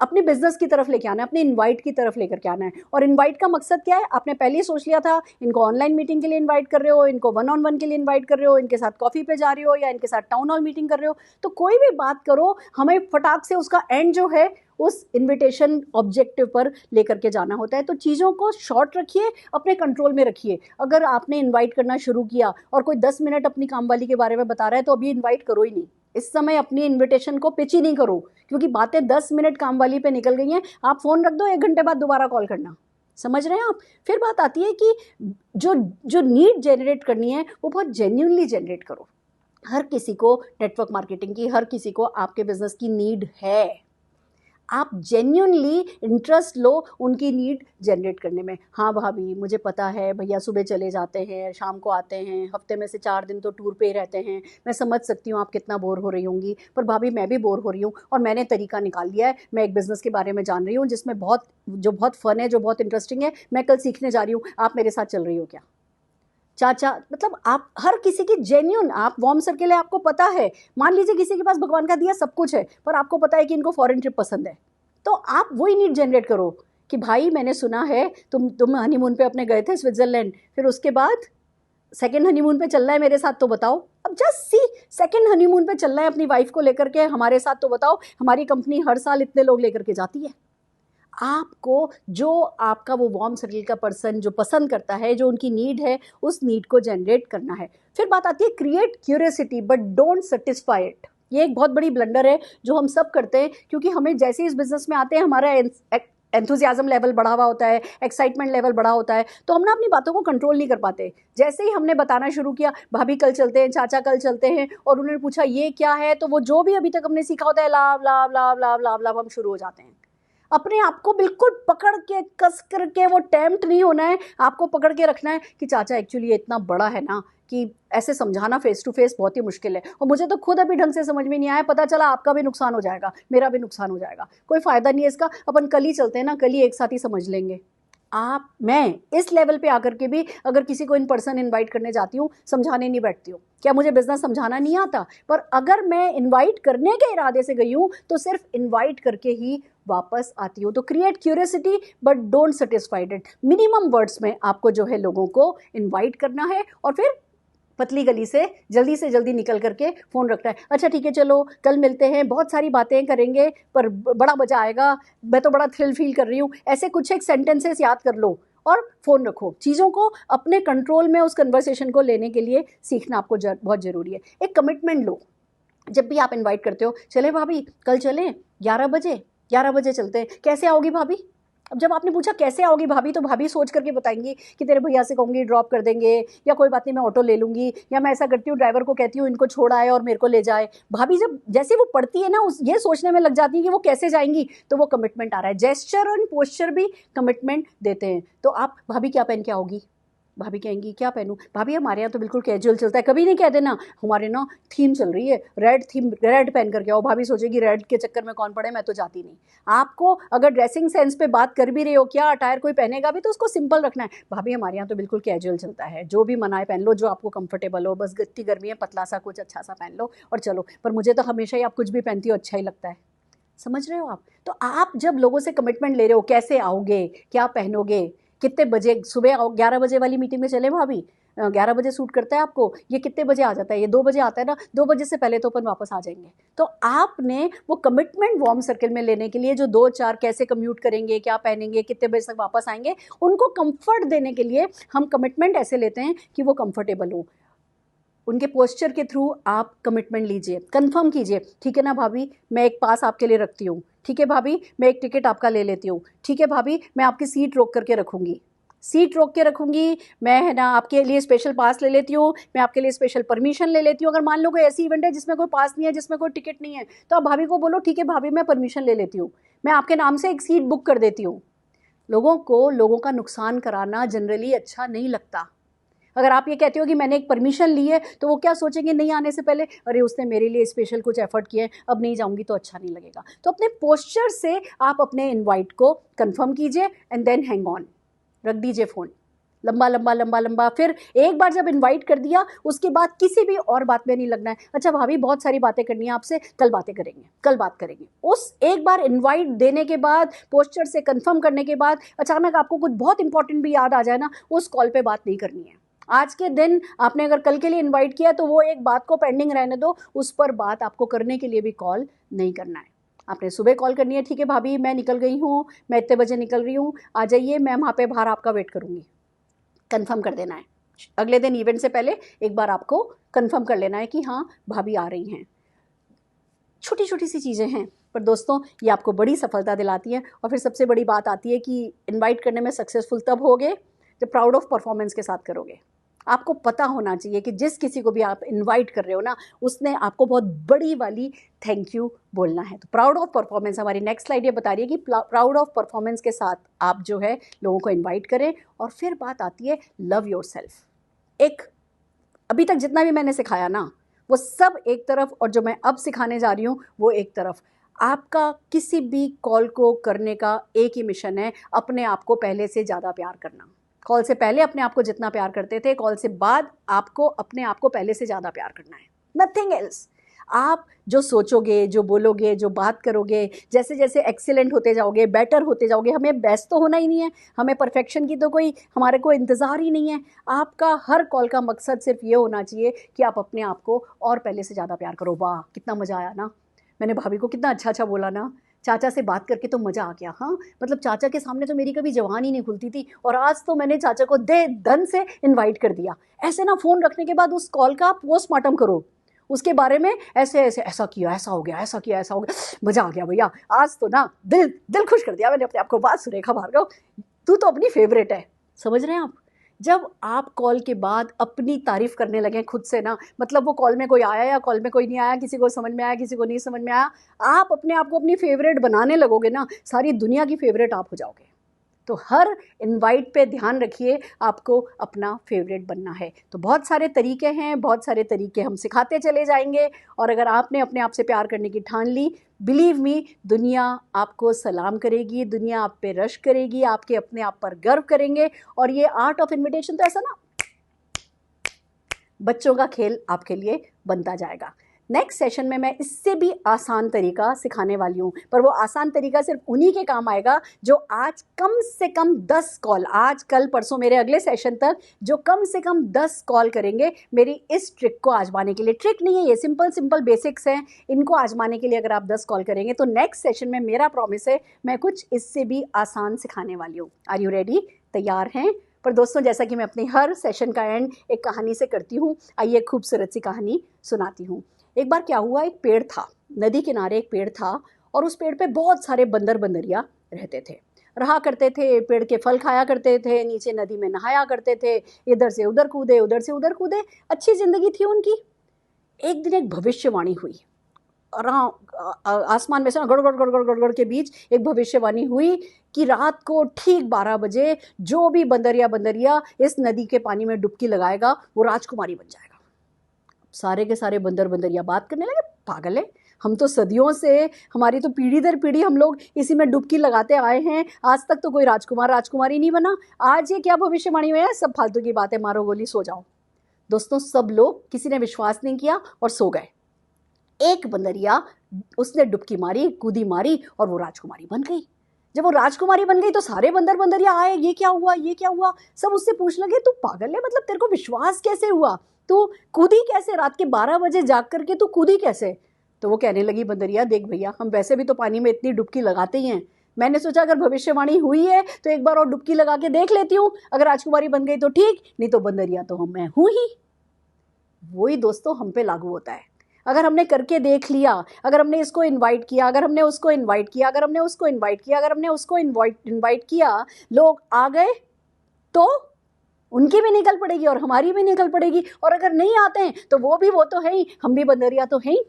अपने बिजनेस की तरफ लेके आना है, अपने इनवाइट की तरफ लेकर के आना है। और इनवाइट का मकसद क्या है? आपने पहले ही सोच लिया था इनको ऑनलाइन मीटिंग के लिए इनवाइट कर रहे हो, इनको 1-on-1 के लिए इनवाइट कर रहे हो, इनके साथ कॉफ़ी पे जा रहे हो, या इनके साथ टाउन हॉल मीटिंग कर रहे हो। तो कोई भी बात करो, हमें फटाक से उसका एंड जो है उस इनविटेशन ऑब्जेक्टिव पर लेकर के जाना होता है। तो चीज़ों को शॉर्ट रखिए, अपने कंट्रोल में रखिए। अगर आपने इनवाइट करना शुरू किया और कोई 10 मिनट अपनी कामवाली के बारे में बता रहा है तो अभी इनवाइट करो ही नहीं। इस समय अपनी इनविटेशन को पिच ही नहीं करो, क्योंकि बातें 10 मिनट कामवाली पे निकल गई हैं। आप फ़ोन रख दो, 1 घंटे बाद दोबारा कॉल करना। समझ रहे हैं आप? फिर बात आती है कि जो जो नीड जनरेट करनी है वो बहुत जेन्युइनली जनरेट करो। हर किसी को नेटवर्क मार्केटिंग की, हर किसी को आपके बिजनेस की नीड है। आप जेन्युइनली इंटरेस्ट लो उनकी नीड जनरेट करने में। हाँ भाभी मुझे पता है भैया सुबह चले जाते हैं, शाम को आते हैं, हफ्ते में से 4 दिन तो टूर पे ही रहते हैं। मैं समझ सकती हूँ आप कितना बोर हो रही होंगी, पर भाभी मैं भी बोर हो रही हूँ और मैंने तरीका निकाल लिया है। मैं एक बिज़नेस के बारे में जान रही हूँ जिसमें बहुत फन है, जो बहुत इंटरेस्टिंग है। मैं कल सीखने जा रही हूँ, आप मेरे साथ चल रही हो क्या? चाचा मतलब आप हर किसी की जेन्युइन, आप वार्म सर्किल है, आपको पता है। मान लीजिए किसी के पास भगवान का दिया सब कुछ है, पर आपको पता है कि इनको फॉरेन ट्रिप पसंद है, तो आप वही नीड जनरेट करो कि भाई मैंने सुना है तुम हनीमून पे अपने गए थे स्विट्जरलैंड, फिर उसके बाद सेकेंड हनीमून पे चलना है मेरे साथ तो बताओ। अब जस्ट सी, सेकेंड हनीमून पे चलना है अपनी वाइफ को लेकर के हमारे साथ तो बताओ। हमारी कंपनी हर साल इतने लोग लेकर के जाती है। आपको जो आपका वो वार्म सर्कल का पर्सन जो पसंद करता है, जो उनकी नीड है, उस नीड को जनरेट करना है। फिर बात आती है create curiosity but don't satisfy it. ये एक बहुत बड़ी ब्लंडर है जो हम सब करते हैं, क्योंकि हमें जैसे इस बिजनेस में आते हैं हमारा एंथुजियाज्म लेवल बढ़ा हुआ होता है, एक्साइटमेंट लेवल बढ़ा होता है, तो हम ना अपनी बातों को कंट्रोल नहीं कर पाते। जैसे ही हमने बताना शुरू किया, भाभी कल चलते हैं, चाचा कल चलते हैं, और उन्होंने पूछा ये क्या है, तो वो जो भी अभी तक हमने सीखा होता है लाभ लाभ लाभ लाभ लाभ लाभ, हम शुरू हो जाते हैं। अपने आप को बिल्कुल पकड़ के कस करके, वो टेम्प्ट नहीं होना है, आपको पकड़ के रखना है कि चाचा एक्चुअली ये इतना बड़ा है ना कि ऐसे समझाना फेस टू फेस बहुत ही मुश्किल है, और मुझे तो खुद अभी ढंग से समझ में नहीं आया, पता चला आपका भी नुकसान हो जाएगा, मेरा भी नुकसान हो जाएगा, कोई फ़ायदा नहीं है इसका, अपन कल ही चलते हैं ना, कल ही एक साथ ही समझ लेंगे। मैं इस लेवल पे आकर के भी अगर किसी को इन पर्सन इनवाइट करने जाती हूँ, समझाने नहीं बैठती हूँ। क्या मुझे बिजनेस समझाना नहीं आता? पर अगर मैं इनवाइट करने के इरादे से गई हूँ तो सिर्फ इनवाइट करके ही वापस आती हूँ। तो create curiosity but don't satisfied it. Minimum words में आपको जो है लोगों को इनवाइट करना है, और फिर पतली गली से जल्दी निकल करके फ़ोन रखना है। अच्छा ठीक है, चलो कल मिलते हैं, बहुत सारी बातें करेंगे, पर बड़ा मज़ा आएगा, मैं तो बड़ा थ्रिल फील कर रही हूँ। ऐसे कुछ एक सेंटेंसेस याद कर लो और फ़ोन रखो। चीज़ों को अपने कंट्रोल में उस कन्वर्सेशन को लेने के लिए सीखना आपको बहुत ज़रूरी है। एक कमिटमेंट लो। जब भी आप इनवाइट करते हो, चले भाभी कल चलें 11 बजे चलते हैं, कैसे आओगी भाभी? अब जब आपने पूछा कैसे आओगी भाभी, तो भाभी सोच करके बताएंगी कि तेरे भैया से कहूँगी ड्रॉप कर देंगे, या कोई बात नहीं मैं ऑटो ले लूँगी, या मैं ऐसा करती हूँ ड्राइवर को कहती हूँ इनको छोड़ आए और मेरे को ले जाए। भाभी जब जैसे वो पढ़ती है ना, उस ये सोचने में लग जाती है कि वो कैसे जाएंगी, तो वो कमिटमेंट आ रहा है। जेस्चर और पोस्चर भी कमिटमेंट देते हैं। तो आप भाभी क्या पहन के आओगी? भाभी कहेंगी क्या पहनूं? भाभी हमारे यहाँ तो बिल्कुल कैजुअल चलता है। कभी नहीं कहते ना हमारे ना थीम चल रही है रेड थीम, रेड पहन करके आओ। भाभी सोचेगी रेड के चक्कर में कौन पड़े, मैं तो जाती नहीं। आपको अगर ड्रेसिंग सेंस पे बात कर भी रहे हो, क्या अटायर कोई पहनेगा भी, तो उसको सिंपल रखना है। भाभी हमारे यहाँ तो बिल्कुल कैजुअल चलता है, जो भी मनाए पहन लो, जो आपको कंफर्टेबल हो, बस इतनी गर्मी है पतला सा कुछ अच्छा सा पहन लो और चलो। पर मुझे तो हमेशा ही आप कुछ भी पहनती हो अच्छा ही लगता है। समझ रहे हो आप? तो आप जब लोगों से कमिटमेंट ले रहे हो, कैसे आओगे, क्या पहनोगे, कितने बजे, सुबह आओ 11 बजे वाली मीटिंग में चले भाभी, 11 बजे सूट करता है आपको, ये कितने बजे आ जाता है, ये 2 बजे आता है ना, 2 बजे से पहले तो अपन वापस आ जाएंगे। तो आपने वो कमिटमेंट वार्म सर्कल में लेने के लिए जो 2-4 कैसे कम्यूट करेंगे, क्या पहनेंगे, कितने बजे तक वापस आएंगे, उनको कंफर्ट देने के लिए हम कमिटमेंट ऐसे लेते हैं कि वो कंफर्टेबल हो। उनके पोस्चर के थ्रू आप कमिटमेंट लीजिए, कंफर्म कीजिए। ठीक है ना भाभी, मैं एक पास आपके लिए रखती हूँ। ठीक है भाभी, मैं एक टिकट आपका ले लेती हूँ। ठीक है भाभी, मैं आपकी सीट रोक करके रखूँगी, सीट रोक के रखूँगी। मैं है ना आपके लिए स्पेशल पास ले लेती हूँ, मैं आपके लिए स्पेशल परमिशन ले लेती हूँ। अगर मान लो कोई ऐसी इवेंट है जिसमें कोई पास नहीं है, जिसमें कोई टिकट नहीं है, तो आप भाभी को बोलो ठीक है भाभी मैं परमिशन ले लेती हूँ, मैं आपके नाम से एक सीट बुक कर देती हूँ। लोगों को लोगों का नुकसान कराना जनरली अच्छा नहीं लगता। अगर आप ये कहते हो कि मैंने एक परमिशन ली है, तो वो क्या सोचेंगे नहीं आने से पहले, अरे उसने मेरे लिए स्पेशल कुछ एफर्ट किए, अब नहीं जाऊंगी तो अच्छा नहीं लगेगा। तो अपने पोस्चर से आप अपने इनवाइट को कंफर्म कीजिए एंड देन हैंग ऑन, रख दीजिए फ़ोन लंबा लंबा लंबा लंबा। फिर एक बार जब इनवाइट कर दिया, उसके बाद किसी भी और बात में नहीं लगना है। अच्छा भाभी बहुत सारी बातें करनी है आपसे, कल बातें करेंगे, कल बात करेंगे। उस एक बार इनवाइट देने के बाद, पोस्चर से कंफर्म करने के बाद, अचानक आपको कुछ बहुत इंपॉर्टेंट भी याद आ जाए ना, उस कॉल पे बात नहीं करनी है। आज के दिन आपने अगर कल के लिए इनवाइट किया, तो वो एक बात को पेंडिंग रहने दो, उस पर बात आपको करने के लिए भी कॉल नहीं करना है। आपने सुबह कॉल करनी है, ठीक है भाभी मैं निकल गई हूँ, मैं इतने बजे निकल रही हूँ, आ जाइए, मैं वहाँ पे बाहर आपका वेट करूँगी। कंफर्म कर देना है। अगले दिन इवेंट से पहले एक बार आपको कंफर्म कर लेना है कि हाँ भाभी आ रही हैं। छोटी छोटी सी चीज़ें हैं, पर दोस्तों ये आपको बड़ी सफलता दिलाती हैं। और फिर सबसे बड़ी बात आती है कि इनवाइट करने में सक्सेसफुल तब होगे जब प्राउड ऑफ परफॉर्मेंस के साथ करोगे। आपको पता होना चाहिए कि जिस किसी को भी आप इनवाइट कर रहे हो ना, उसने आपको बहुत बड़ी वाली थैंक यू बोलना है। तो प्राउड ऑफ परफॉर्मेंस, हमारी नेक्स्ट स्लाइड ये बता रही है कि प्राउड ऑफ परफॉर्मेंस के साथ आप जो है लोगों को इनवाइट करें। और फिर बात आती है लव योरसेल्फ। एक अभी तक जितना भी मैंने सिखाया ना, वो सब एक तरफ, और जो मैं अब सिखाने जा रही हूँ वो एक तरफ। आपका किसी भी कॉल को करने का एक ही मिशन है, अपने आप को पहले से ज़्यादा प्यार करना। कॉल से पहले अपने आप को जितना प्यार करते थे, कॉल से बाद आपको अपने आप को पहले से ज़्यादा प्यार करना है, नथिंग एल्स। आप जो सोचोगे, जो बोलोगे, जो बात करोगे, जैसे जैसे एक्सीलेंट होते जाओगे, बेटर होते जाओगे, हमें बेस्ट तो होना ही नहीं है, हमें परफेक्शन की तो कोई हमारे को इंतज़ार ही नहीं है। आपका हर कॉल का मकसद सिर्फ ये होना चाहिए कि आप अपने आप को और पहले से ज़्यादा प्यार करो। वाह, कितना मज़ा आया ना, मैंने भाभी को कितना अच्छा अच्छा बोला ना, चाचा से बात करके तो मज़ा आ गया। हाँ, मतलब चाचा के सामने तो मेरी कभी ज़बान ही नहीं खुलती थी, और आज तो मैंने चाचा को दे दन से इनवाइट कर दिया। ऐसे ना फ़ोन रखने के बाद उस कॉल का पोस्टमार्टम करो, उसके बारे में ऐसे ऐसे, ऐसा किया, ऐसा हो गया, ऐसा किया, ऐसा हो गया। मज़ा आ गया भैया, आज तो ना दिल दिल खुश कर दिया मैंने अपने आप को। बात सुरेखा भार्गव, तू तो अपनी फेवरेट है। समझ रहे हैं आप? जब आप कॉल के बाद अपनी तारीफ करने लगे खुद से ना, मतलब वो कॉल में कोई आया या कॉल में कोई नहीं आया, किसी को समझ में आया, किसी को नहीं समझ में आया, आप अपने आप को अपनी फेवरेट बनाने लगोगे ना, सारी दुनिया की फेवरेट आप हो जाओगे। तो हर इनवाइट पे ध्यान रखिए, आपको अपना फेवरेट बनना है। तो बहुत सारे तरीके हैं, बहुत सारे तरीके हम सिखाते चले जाएंगे, और अगर आपने अपने आप से प्यार करने की ठान ली, बिलीव मी, दुनिया आपको सलाम करेगी, दुनिया आप पे रश करेगी, आपके अपने आप पर गर्व करेंगे। और ये आर्ट ऑफ इन्विटेशन तो ऐसा ना बच्चों का खेल आपके लिए बनता जाएगा। नेक्स्ट सेशन में मैं इससे भी आसान तरीका सिखाने वाली हूँ, पर वो आसान तरीका सिर्फ उन्हीं के काम आएगा जो आज कम से कम 10 कॉल, आज कल परसों मेरे अगले सेशन तक जो कम से कम 10 कॉल करेंगे मेरी इस ट्रिक को आजमाने के लिए। ट्रिक नहीं है ये, सिंपल सिंपल बेसिक्स हैं, इनको आजमाने के लिए अगर आप 10 कॉल करेंगे तो नेक्स्ट सेशन में मेरा प्रॉमिस है मैं कुछ इससे भी आसान सिखाने वाली हूँ। Are you ready? तैयार हैं? पर दोस्तों, जैसा कि मैं अपनी हर सेशन का एंड एक कहानी से करती हूँ, आइए एक खूबसूरत सी कहानी सुनाती हूँ। एक बार क्या हुआ, एक पेड़ था, नदी किनारे एक पेड़ था, और उस पेड़ पे बहुत सारे बंदर बंदरिया रहते थे, रहा करते थे, पेड़ के फल खाया करते थे, नीचे नदी में नहाया करते थे, इधर से उधर कूदे, उधर से उधर कूदे, अच्छी जिंदगी थी उनकी। एक दिन एक भविष्यवाणी हुई, और आसमान में से गड़गड़ गड़गड़ गड़गड़ के बीच एक भविष्यवाणी हुई कि रात को ठीक 12 बजे जो भी बंदरिया इस नदी के पानी में डुबकी लगाएगा वो राजकुमारी बन जाएगा। सारे के सारे बंदरिया बात करने लगे, पागल है, हम तो सदियों से, हमारी तो पीढ़ी दर पीढ़ी हम लोग इसी में डुबकी लगाते आए हैं, आज तक तो कोई राजकुमारी नहीं बना, आज ये क्या भविष्यवाणी हुई है, सब फालतू की बातें, मारो गोली सो जाओ। दोस्तों, सब लोग, किसी ने विश्वास नहीं किया और सो गए। एक बंदरिया, उसने डुबकी मारी, कूदी मारी, और वो राजकुमारी बन गई। जब वो राजकुमारी बन गई तो सारे बंदरिया आए, ये क्या हुआ, ये क्या हुआ, सब उससे पूछ लगे, तू पागल है, मतलब तेरे को विश्वास कैसे हुआ, तू कूदी कैसे, रात के 12 बजे जाग करके तू कूदी कैसे? तो वो कहने लगी, बंदरिया देख भैया, हम वैसे भी तो पानी में इतनी डुबकी लगाते ही हैं, मैंने सोचा अगर भविष्यवाणी हुई है तो एक बार और डुबकी लगा के देख लेती हूँ, अगर राजकुमारी बन गई तो ठीक, नहीं तो बंदरिया तो मैं हूँ ही। वही दोस्तों हम पे लागू होता है। अगर हमने करके देख लिया, अगर हमने इसको इनवाइट किया, अगर हमने उसको इनवाइट किया, अगर हमने उसको इनवाइट किया, अगर हमने उसको इनवाइट किया, लोग आ गए तो उनकी भी निकल पड़ेगी और हमारी भी निकल पड़ेगी, और अगर नहीं आते हैं तो वो तो है ही, हम भी बंदरिया तो हैं ही।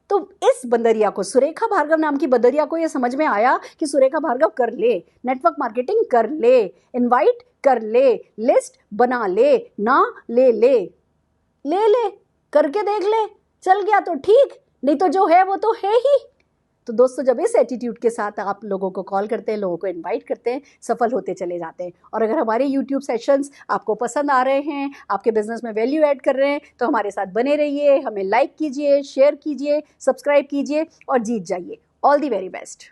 तो इस बंदरिया को, सुरेखा भार्गव नाम की बंदरिया को, ये समझ में आया कि सुरेखा भार्गव कर ले, नेटवर्क मार्केटिंग कर ले, इनवाइट कर ले, लिस्ट बना ले, ना ले ले ले ले करके देख ले, चल गया तो ठीक, नहीं तो जो है वो तो है ही। तो दोस्तों, जब इस एटीट्यूड के साथ आप लोगों को कॉल करते हैं, लोगों को इनवाइट करते हैं, सफल होते चले जाते हैं। और अगर हमारे यूट्यूब सेशंस आपको पसंद आ रहे हैं, आपके बिजनेस में वैल्यू ऐड कर रहे हैं, तो हमारे साथ बने रहिए, हमें लाइक कीजिए, शेयर कीजिए, सब्सक्राइब कीजिए और जीत जाइए। All the very best.